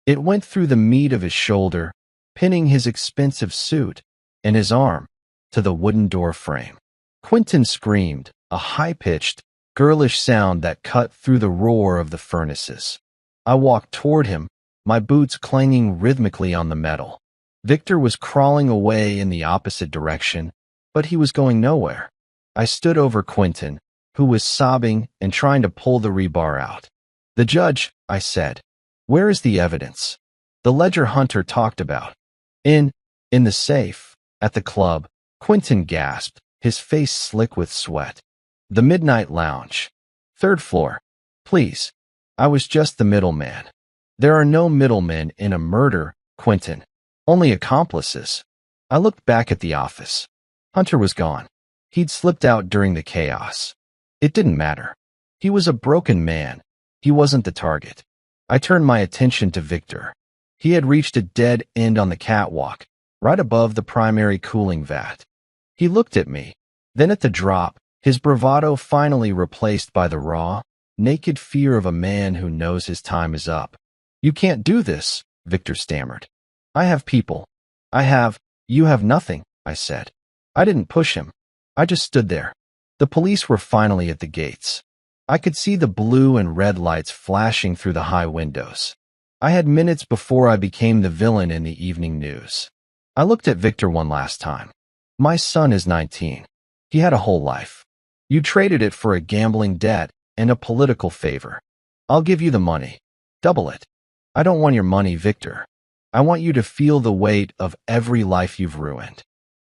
It went through the meat of his shoulder, pinning his expensive suit and his arm to the wooden door frame. Quentin screamed, a high-pitched, girlish sound that cut through the roar of the furnaces. I walked toward him, my boots clanging rhythmically on the metal. Victor was crawling away in the opposite direction, but he was going nowhere. I stood over Quentin, who was sobbing and trying to pull the rebar out. "The judge," I said. "Where is the evidence?" "The ledger Hunter talked about." In the safe, at the club," Quentin gasped, his face slick with sweat. "The Midnight Lounge. Third floor. Please. I was just the middleman." "There are no middlemen in a murder, Quentin. Only accomplices." I looked back at the office. Hunter was gone. He'd slipped out during the chaos. It didn't matter. He was a broken man. He wasn't the target. I turned my attention to Victor. He had reached a dead end on the catwalk, right above the primary cooling vat. He looked at me, then at the drop, his bravado finally replaced by the raw, naked fear of a man who knows his time is up. "You can't do this," Victor stammered. "I have people. You have nothing," I said. I didn't push him. I just stood there. The police were finally at the gates. I could see the blue and red lights flashing through the high windows. I had minutes before I became the villain in the evening news. I looked at Victor one last time. "My son is 19. He had a whole life. You traded it for a gambling debt and a political favor. I'll give you the money. Double it. I don't want your money, Victor. I want you to feel the weight of every life you've ruined."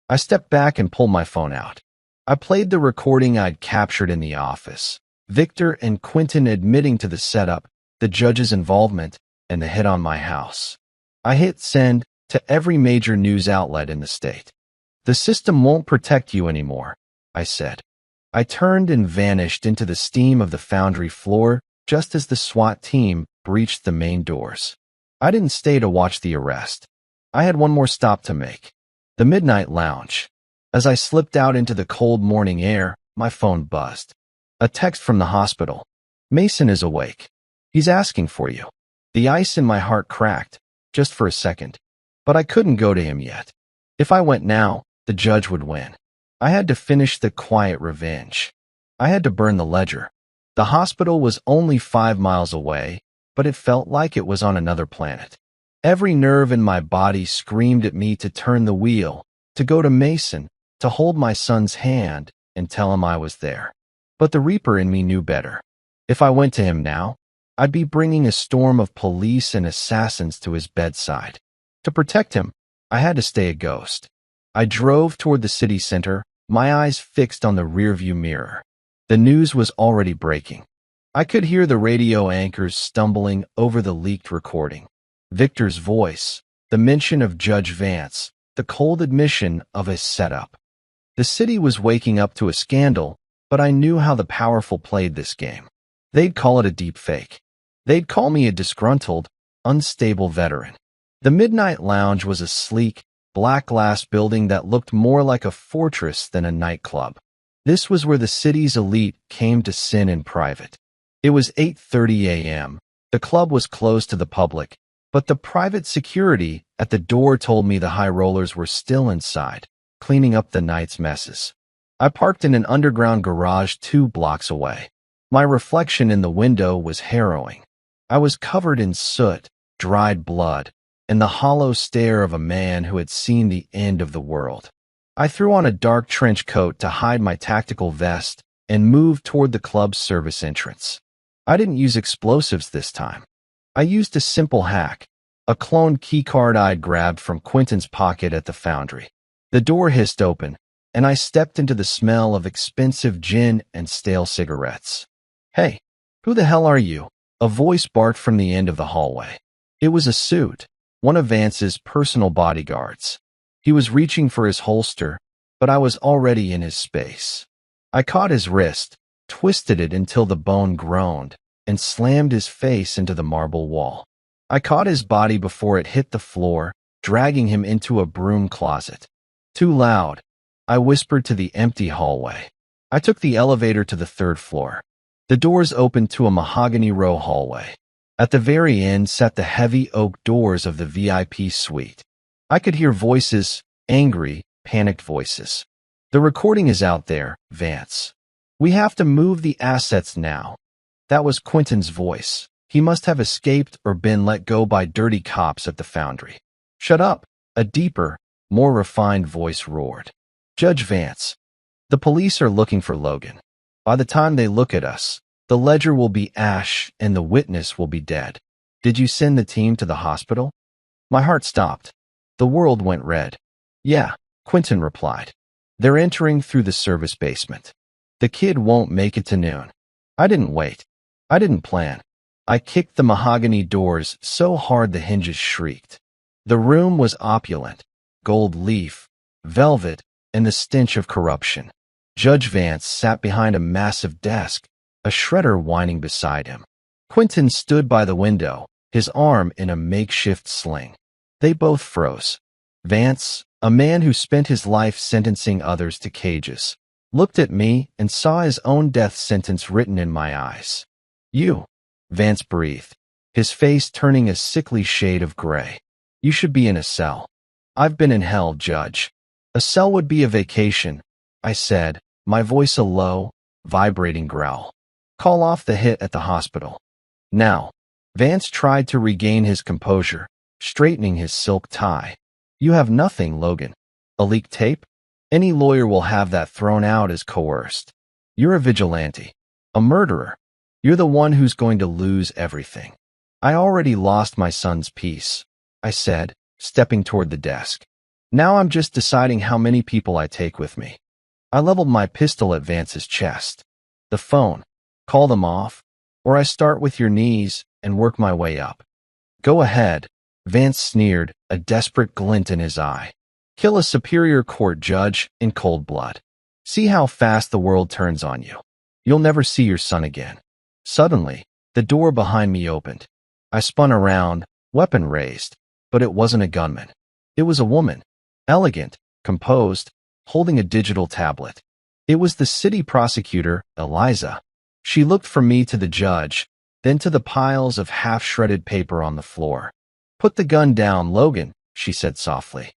I stepped back and pulled my phone out. I played the recording I'd captured in the office. Victor and Quentin admitting to the setup, the judge's involvement, and the hit on my house. I hit send to every major news outlet in the state. "The system won't protect you anymore," I said. I turned and vanished into the steam of the foundry floor just as the SWAT team breached the main doors. I didn't stay to watch the arrest. I had one more stop to make. The Midnight Lounge. As I slipped out into the cold morning air, my phone buzzed. A text from the hospital. "Mason is awake. He's asking for you." The ice in my heart cracked, just for a second. But I couldn't go to him yet. If I went now, the judge would win. I had to finish the quiet revenge. I had to burn the ledger. The hospital was only 5 miles away, but it felt like it was on another planet. Every nerve in my body screamed at me to turn the wheel, to go to Mason, to hold my son's hand and tell him I was there. But the Reaper in me knew better. If I went to him now, I'd be bringing a storm of police and assassins to his bedside. To protect him, I had to stay a ghost. I drove toward the city center, my eyes fixed on the rearview mirror. The news was already breaking. I could hear the radio anchors stumbling over the leaked recording. Victor's voice, the mention of Judge Vance, the cold admission of a setup. The city was waking up to a scandal, but I knew how the powerful played this game. They'd call it a deep fake. They'd call me a disgruntled, unstable veteran. The Midnight Lounge was a sleek, black glass building that looked more like a fortress than a nightclub. This was where the city's elite came to sin in private. It was 8:30 a.m. The club was closed to the public, but the private security at the door told me the high rollers were still inside, cleaning up the night's messes. I parked in an underground garage 2 blocks away. My reflection in the window was harrowing. I was covered in soot, dried blood, and the hollow stare of a man who had seen the end of the world. I threw on a dark trench coat to hide my tactical vest and moved toward the club's service entrance. I didn't use explosives this time. I used a simple hack, a cloned keycard I'd grabbed from Quentin's pocket at the foundry. The door hissed open, and I stepped into the smell of expensive gin and stale cigarettes. "Hey, who the hell are you?" A voice barked from the end of the hallway. It was a suit, one of Vance's personal bodyguards. He was reaching for his holster, but I was already in his space. I caught his wrist, twisted it until the bone groaned, and slammed his face into the marble wall. I caught his body before it hit the floor, dragging him into a broom closet. Too loud, I whispered to the empty hallway. I took the elevator to the 3rd floor. The doors opened to a mahogany row hallway. At the very end sat the heavy oak doors of the VIP suite. I could hear voices, angry, panicked voices. "The recording is out there, Vance. We have to move the assets now. That was Quentin's voice. He must have escaped or been let go by dirty cops at the foundry. Shut up, a deeper, more refined voice roared. Judge Vance. The police are looking for Logan. By the time they look at us, the ledger will be ash and the witness will be dead. Did you send the team to the hospital? My heart stopped. The world went red. Yeah, Quentin replied. They're entering through the service basement. The kid won't make it to noon. I didn't wait. I didn't plan. I kicked the mahogany doors so hard the hinges shrieked. The room was opulent, gold leaf, velvet, and the stench of corruption. Judge Vance sat behind a massive desk, a shredder whining beside him. Quentin stood by the window, his arm in a makeshift sling. They both froze. Vance, a man who spent his life sentencing others to cages, looked at me and saw his own death sentence written in my eyes. You, Vance breathed, his face turning a sickly shade of gray. You should be in a cell. I've been in hell, Judge. A cell would be a vacation, I said, my voice a low, vibrating growl. Call off the hit at the hospital. Now. Vance tried to regain his composure, straightening his silk tie. You have nothing, Logan. A leaked tape? Any lawyer will have that thrown out as coerced. You're a vigilante. A murderer. You're the one who's going to lose everything. I already lost my son's peace, I said, stepping toward the desk. Now I'm just deciding how many people I take with me. I leveled my pistol at Vance's chest. The phone. Call them off, or I start with your knees and work my way up. Go ahead, Vance sneered, a desperate glint in his eye. Kill a superior court judge in cold blood. See how fast the world turns on you. You'll never see your son again. Suddenly, the door behind me opened. I spun around, weapon raised, but it wasn't a gunman. It was a woman, elegant, composed, holding a digital tablet. It was the city prosecutor, Eliza. She looked from me to the judge, then to the piles of half-shredded paper on the floor. Put the gun down, Logan, she said softly.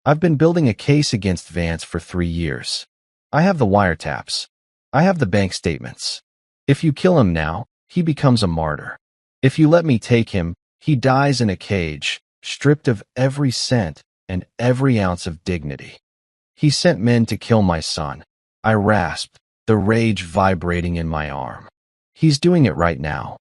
I've been building a case against Vance for 3 years. I have the wiretaps. I have the bank statements. If you kill him now, he becomes a martyr. If you let me take him, he dies in a cage, stripped of every cent and every ounce of dignity. He sent men to kill my son. I rasped, the rage vibrating in my arm. He's doing it right now.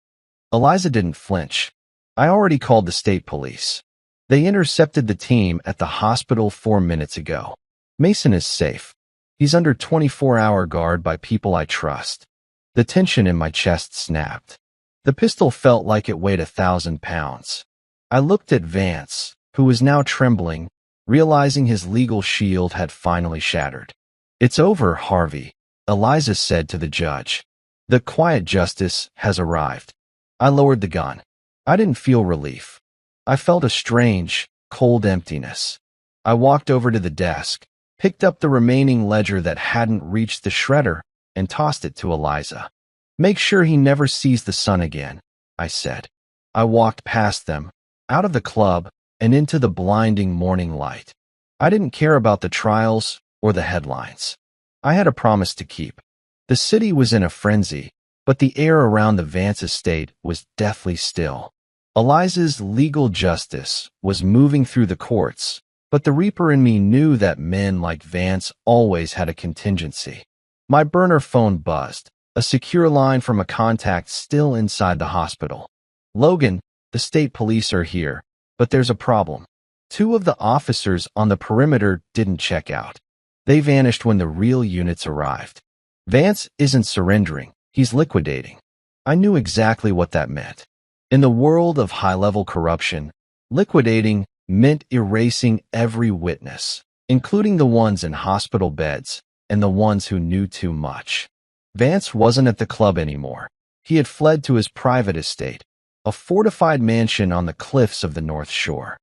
Eliza didn't flinch. I already called the state police. They intercepted the team at the hospital 4 minutes ago. Mason is safe. He's under 24-hour guard by people I trust. The tension in my chest snapped. The pistol felt like it weighed 1,000 pounds. I looked at Vance, who was now trembling, realizing his legal shield had finally shattered. It's over, Harvey, Eliza said to the judge. The quiet justice has arrived. I lowered the gun. I didn't feel relief. I felt a strange, cold emptiness. I walked over to the desk, picked up the remaining ledger that hadn't reached the shredder, and tossed it to Eliza. Make sure he never sees the sun again, I said. I walked past them, out of the club, and into the blinding morning light. I didn't care about the trials or the headlines. I had a promise to keep. The city was in a frenzy, but the air around the Vance estate was deathly still. Eliza's legal justice was moving through the courts, but the Reaper in me knew that men like Vance always had a contingency. My burner phone buzzed, a secure line from a contact still inside the hospital. Logan, the state police are here, but there's a problem. 2 of the officers on the perimeter didn't check out. They vanished when the real units arrived. Vance isn't surrendering, he's liquidating. I knew exactly what that meant. In the world of high-level corruption, liquidating meant erasing every witness, including the ones in hospital beds and the ones who knew too much. Vance wasn't at the club anymore. He had fled to his private estate, a fortified mansion on the cliffs of the North Shore.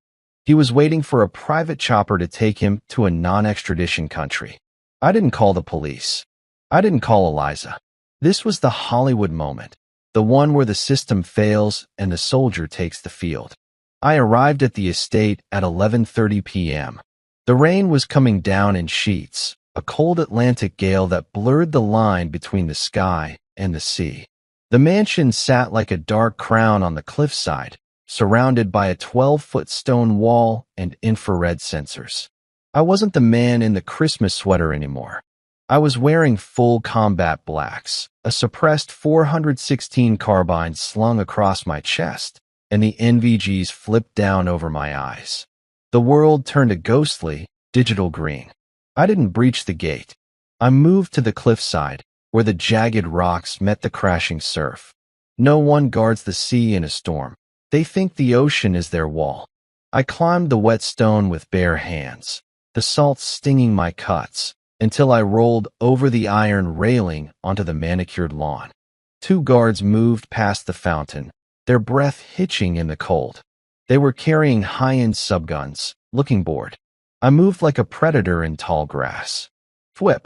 He was waiting for a private chopper to take him to a non-extradition country. I didn't call the police. I didn't call Eliza. This was the Hollywood moment, the one where the system fails and the soldier takes the field. I arrived at the estate at 11:30 p.m. The rain was coming down in sheets, a cold Atlantic gale that blurred the line between the sky and the sea. The mansion sat like a dark crown on the cliffside, surrounded by a 12-foot stone wall and infrared sensors. I wasn't the man in the Christmas sweater anymore. I was wearing full combat blacks, a suppressed 416 carbine slung across my chest, and the NVGs flipped down over my eyes. The world turned a ghostly, digital green. I didn't breach the gate. I moved to the cliffside, where the jagged rocks met the crashing surf. No one guards the sea in a storm. They think the ocean is their wall. I climbed the wet stone with bare hands, the salt stinging my cuts, until I rolled over the iron railing onto the manicured lawn. 2 guards moved past the fountain, their breath hitching in the cold. They were carrying high-end subguns, looking bored. I moved like a predator in tall grass. Thwip,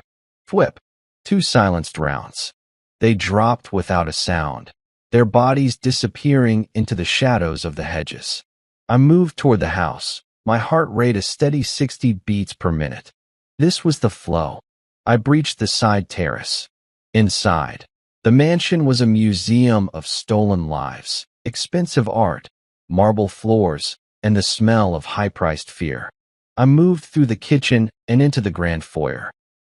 thwip, 2 silenced rounds. They dropped without a sound, their bodies disappearing into the shadows of the hedges. I moved toward the house, my heart rate a steady 60 beats per minute. This was the flow. I breached the side terrace. Inside, the mansion was a museum of stolen lives, expensive art, marble floors, and the smell of high-priced fear. I moved through the kitchen and into the grand foyer.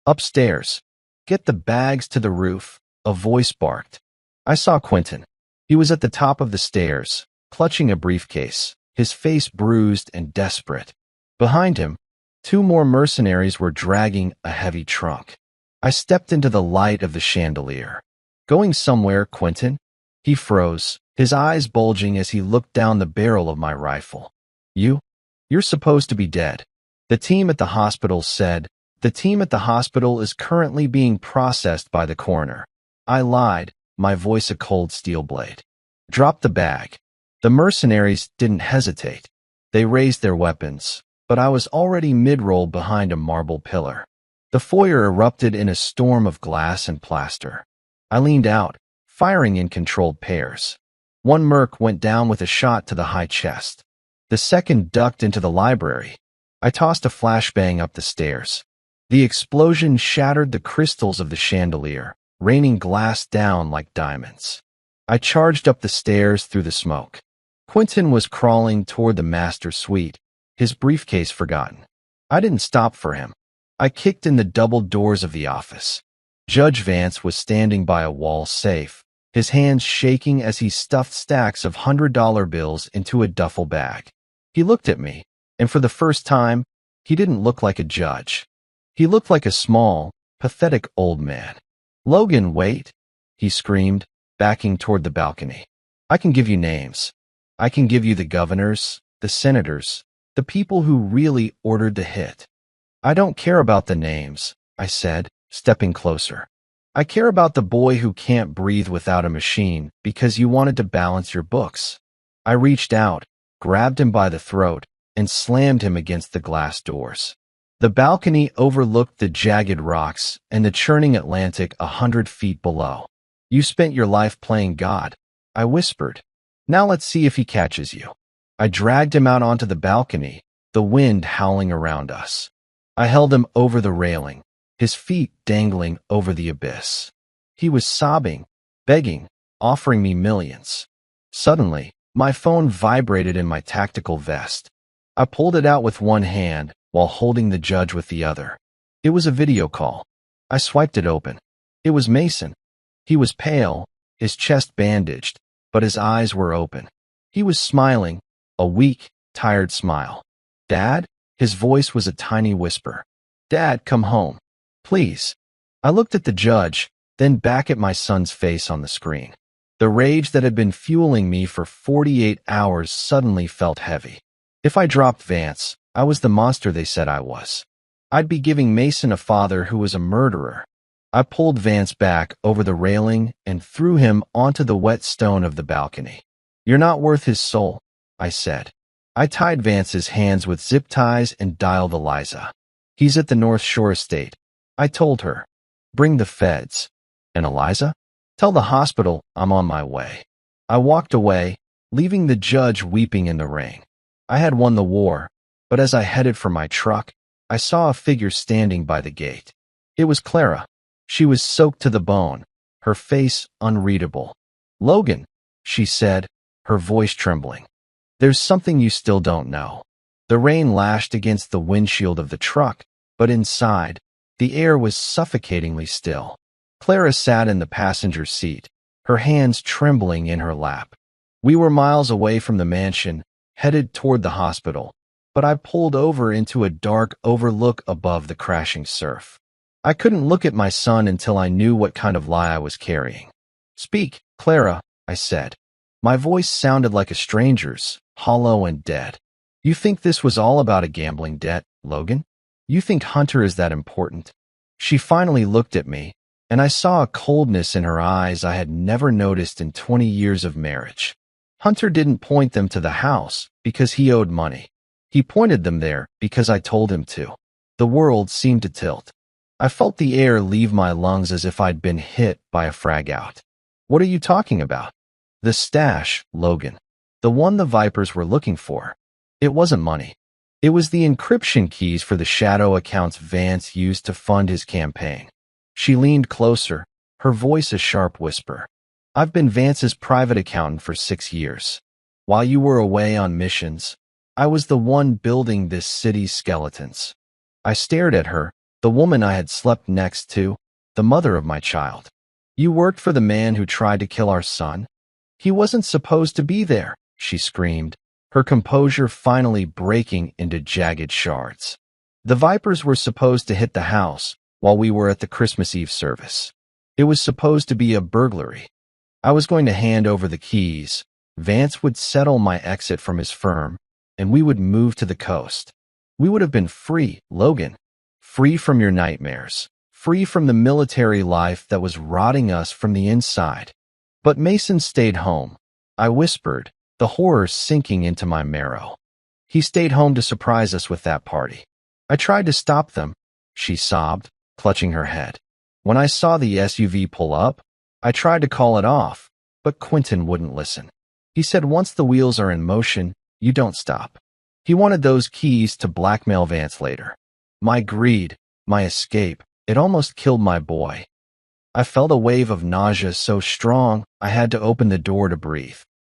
Upstairs, "Get the bags to the roof," a voice barked. I saw Quentin. He was at the top of the stairs, clutching a briefcase, his face bruised and desperate. Behind him, 2 more mercenaries were dragging a heavy trunk. I stepped into the light of the chandelier. "Going somewhere, Quentin?" He froze, his eyes bulging as he looked down the barrel of my rifle. You're supposed to be dead." The team at the hospital said. "The team at the hospital is currently being processed by the coroner." I lied, my voice a cold steel blade. "Drop the bag." The mercenaries didn't hesitate. They raised their weapons, but I was already mid-roll behind a marble pillar. The foyer erupted in a storm of glass and plaster. I leaned out, firing in controlled pairs. 1 merc went down with a shot to the high chest. The second ducked into the library. I tossed a flashbang up the stairs. The explosion shattered the crystals of the chandelier, raining glass down like diamonds. I charged up the stairs through the smoke. Quentin was crawling toward the master suite, his briefcase forgotten. I didn't stop for him. I kicked in the double doors of the office. Judge Vance was standing by a wall safe, his hands shaking as he stuffed stacks of $100 bills into a duffel bag. He looked at me, and for the first time, he didn't look like a judge. He looked like a small, pathetic old man. "Logan, wait," he screamed, backing toward the balcony. "I can give you names. I can give you the governors, the senators, the people who really ordered the hit." "I don't care about the names," I said, stepping closer. "I care about the boy who can't breathe without a machine because you wanted to balance your books." I reached out, grabbed him by the throat, and slammed him against the glass doors. The balcony overlooked the jagged rocks and the churning Atlantic 100 feet below. "You spent your life playing God," I whispered. "Now let's see if he catches you." I dragged him out onto the balcony, the wind howling around us. I held him over the railing, his feet dangling over the abyss. He was sobbing, begging, offering me millions. Suddenly, my phone vibrated in my tactical vest. I pulled it out with one hand while holding the judge with the other. It was a video call. I swiped it open. It was Mason. He was pale, his chest bandaged, but his eyes were open. He was smiling, a weak, tired smile. "Dad?" His voice was a tiny whisper. "Dad, come home. Please." I looked at the judge, then back at my son's face on the screen. The rage that had been fueling me for 48 hours suddenly felt heavy. If I dropped Vance, I was the monster they said I was. I'd be giving Mason a father who was a murderer. I pulled Vance back over the railing and threw him onto the wet stone of the balcony. "You're not worth his soul," I said. I tied Vance's hands with zip ties and dialed Eliza. "He's at the North Shore estate," I told her. "Bring the feds." "And Eliza?" "Tell the hospital I'm on my way." I walked away, leaving the judge weeping in the rain. I had won the war, but as I headed for my truck, I saw a figure standing by the gate. It was Clara. She was soaked to the bone, her face unreadable. "Logan," she said, her voice trembling. "There's something you still don't know." The rain lashed against the windshield of the truck, but inside, the air was suffocatingly still. Clara sat in the passenger seat, her hands trembling in her lap. We were miles away from the mansion, headed toward the hospital, but I pulled over into a dark overlook above the crashing surf. I couldn't look at my son until I knew what kind of lie I was carrying. "Speak, Clara," I said. My voice sounded like a stranger's, hollow and dead. "You think this was all about a gambling debt, Logan? You think Hunter is that important?" She finally looked at me, and I saw a coldness in her eyes I had never noticed in 20 years of marriage. "Hunter didn't point them to the house because he owed money. He pointed them there because I told him to." The world seemed to tilt. I felt the air leave my lungs as if I'd been hit by a frag out. "What are you talking about?" "The stash, Logan. The one the Vipers were looking for. It wasn't money. It was the encryption keys for the shadow accounts Vance used to fund his campaign." She leaned closer, her voice a sharp whisper. "I've been Vance's private accountant for 6 years. While you were away on missions, I was the one building this city's skeletons." I stared at her, the woman I had slept next to, the mother of my child. "You worked for the man who tried to kill our son? He wasn't supposed to be there," she screamed, her composure finally breaking into jagged shards. "The Vipers were supposed to hit the house while we were at the Christmas Eve service. It was supposed to be a burglary. I was going to hand over the keys. Vance would settle my exit from his firm, and we would move to the coast. We would have been free, Logan. Free from your nightmares. Free from the military life that was rotting us from the inside." "But Mason stayed home," I whispered, the horror sinking into my marrow. "He stayed home to surprise us with that party. I tried to stop them," she sobbed, clutching her head. "When I saw the SUV pull up, I tried to call it off, but Quentin wouldn't listen. He said once the wheels are in motion, you don't stop. He wanted those keys to blackmail Vance later. My greed, my escape, it almost killed my boy." I felt a wave of nausea so strong I had to open the door to breathe.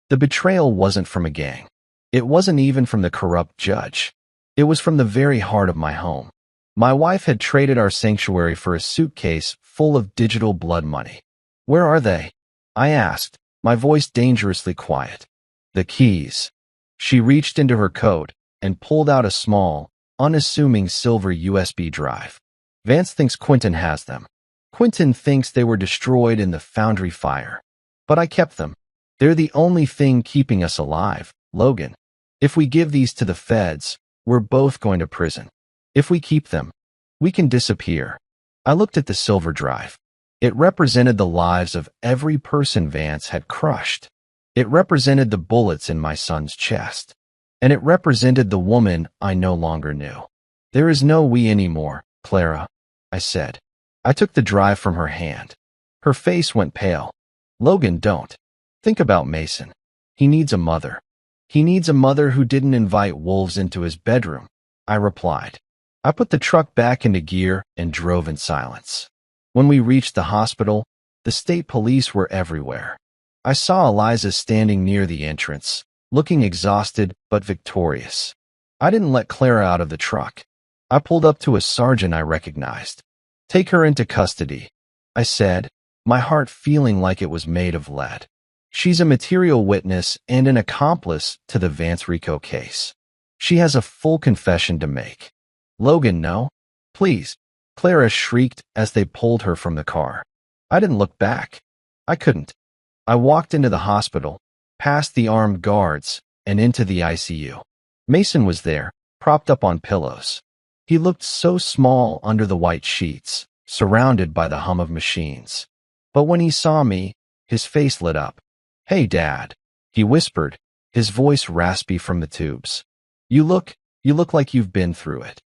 The betrayal wasn't from a gang. It wasn't even from the corrupt judge. It was from the very heart of my home. My wife had traded our sanctuary for a suitcase full of digital blood money. "Where are they?" I asked, my voice dangerously quiet. "The keys." She reached into her coat and pulled out a small, unassuming silver USB drive. "Vance thinks Quentin has them. Quentin thinks they were destroyed in the Foundry fire. But I kept them. They're the only thing keeping us alive, Logan. If we give these to the feds, we're both going to prison. If we keep them, we can disappear." I looked at the silver drive. It represented the lives of every person Vance had crushed. It represented the bullets in my son's chest. And it represented the woman I no longer knew. "There is no we anymore, Clara," I said. I took the drive from her hand. Her face went pale. "Logan, don't. Think about Mason. He needs a mother. He needs a mother who didn't invite wolves into his bedroom," I replied. I put the truck back into gear and drove in silence. When we reached the hospital, the state police were everywhere. I saw Eliza standing near the entrance, looking exhausted but victorious. I didn't let Clara out of the truck. I pulled up to a sergeant I recognized. "Take her into custody," I said, my heart feeling like it was made of lead. "She's a material witness and an accomplice to the Vance Rico case. She has a full confession to make." "Logan, no. Please," Clara shrieked as they pulled her from the car. I didn't look back. I couldn't. I walked into the hospital, past the armed guards, and into the ICU. Mason was there, propped up on pillows. He looked so small under the white sheets, surrounded by the hum of machines. But when he saw me, his face lit up. "Hey, Dad," he whispered, his voice raspy from the tubes. You look like you've been through it."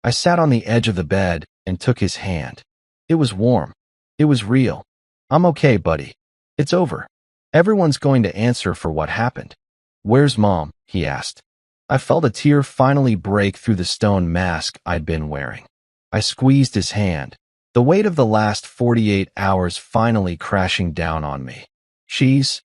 I sat on the edge of the bed and took his hand. It was warm. It was real. "I'm okay, buddy. It's over. Everyone's going to answer for what happened." "Where's Mom?" he asked. I felt a tear finally break through the stone mask I'd been wearing. I squeezed his hand, The weight of the last 48 hours finally crashing down on me. She's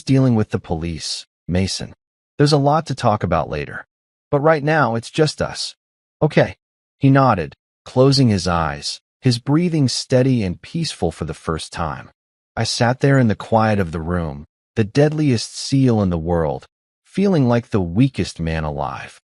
dealing with the police, Mason. There's a lot to talk about later. But right now, it's just us. Okay. He nodded, closing his eyes, his breathing steady and peaceful for the first time. I sat there in the quiet of the room, the deadliest seal in the world, feeling like the weakest man alive.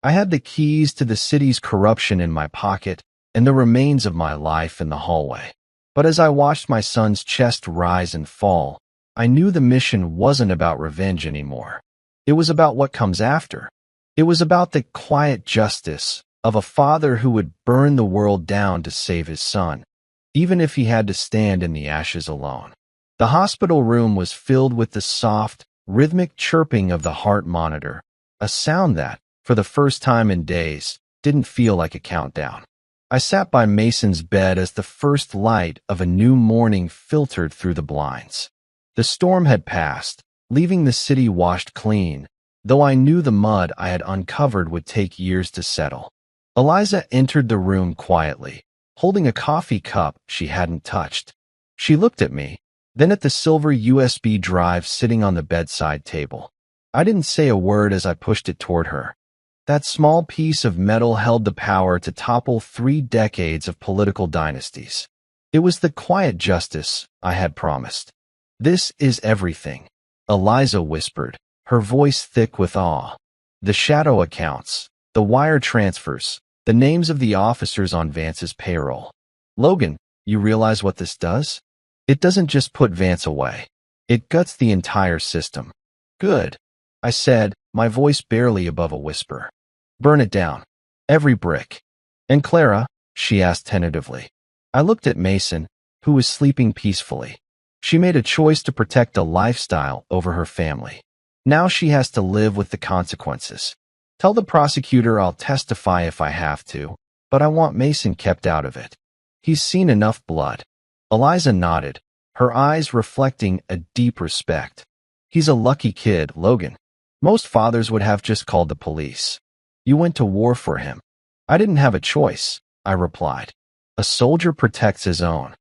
I had the keys to the city's corruption in my pocket and the remains of my life in the hallway. But as I watched my son's chest rise and fall, I knew the mission wasn't about revenge anymore. It was about what comes after. It was about the quiet justice of a father who would burn the world down to save his son, even if he had to stand in the ashes alone. The hospital room was filled with the soft, rhythmic chirping of the heart monitor, a sound that, for the first time in days, didn't feel like a countdown. I sat by Mason's bed as the first light of a new morning filtered through the blinds. The storm had passed, leaving the city washed clean, though I knew the mud I had uncovered would take years to settle. Eliza entered the room quietly, holding a coffee cup she hadn't touched. She looked at me, then at the silver USB drive sitting on the bedside table. I didn't say a word as I pushed it toward her. That small piece of metal held the power to topple 3 decades of political dynasties. It was the quiet justice I had promised. "This is everything," Eliza whispered, her voice thick with awe. "The shadow accounts, the wire transfers, the names of the officers on Vance's payroll. Logan, you realize what this does? It doesn't just put Vance away. It guts the entire system." "Good," I said, my voice barely above a whisper. "Burn it down. Every brick." "And Clara?" she asked tentatively. I looked at Mason, who was sleeping peacefully. She made a choice to protect a lifestyle over her family. Now she has to live with the consequences. "Tell the prosecutor I'll testify if I have to, but I want Mason kept out of it. He's seen enough blood." Eliza nodded, her eyes reflecting a deep respect. "He's a lucky kid, Logan. Most fathers would have just called the police. You went to war for him." "I didn't have a choice," I replied. "A soldier protects his own.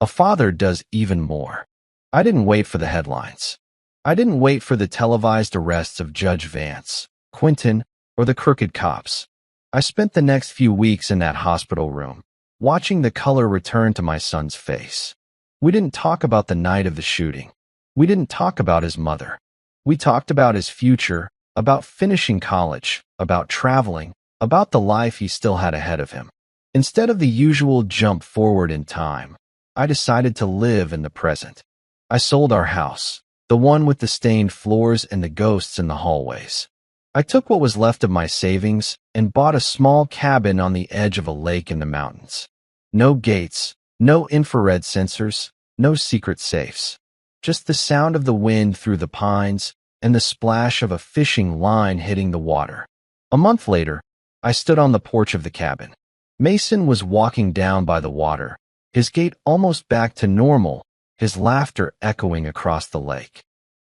A father does even more." I didn't wait for the headlines. I didn't wait for the televised arrests of Judge Vance, Quentin, or the crooked cops. I spent the next few weeks in that hospital room, watching the color return to my son's face. We didn't talk about the night of the shooting. We didn't talk about his mother. We talked about his future, about finishing college, about traveling, about the life he still had ahead of him. Instead of the usual jump forward in time, I decided to live in the present. I sold our house, the one with the stained floors and the ghosts in the hallways. I took what was left of my savings and bought a small cabin on the edge of a lake in the mountains. No gates, no infrared sensors, no secret safes. Just the sound of the wind through the pines and the splash of a fishing line hitting the water. A month later, I stood on the porch of the cabin. Mason was walking down by the water, his gait almost back to normal, his laughter echoing across the lake.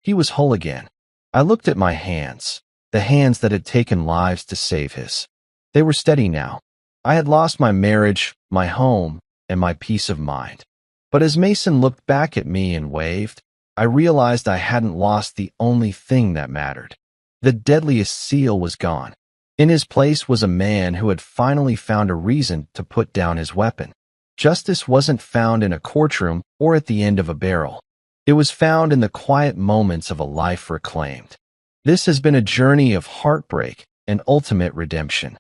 He was whole again. I looked at my hands, the hands that had taken lives to save his. They were steady now. I had lost my marriage, my home, and my peace of mind. But as Mason looked back at me and waved, I realized I hadn't lost the only thing that mattered. The deadliest seal was gone. In his place was a man who had finally found a reason to put down his weapon. Justice wasn't found in a courtroom or at the end of a barrel. It was found in the quiet moments of a life reclaimed. This has been a journey of heartbreak and ultimate redemption.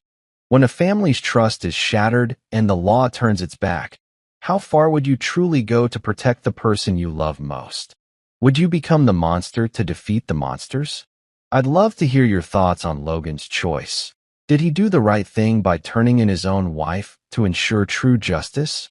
When a family's trust is shattered and the law turns its back, how far would you truly go to protect the person you love most? Would you become the monster to defeat the monsters? I'd love to hear your thoughts on Logan's choice. Did he do the right thing by turning in his own wife to ensure true justice?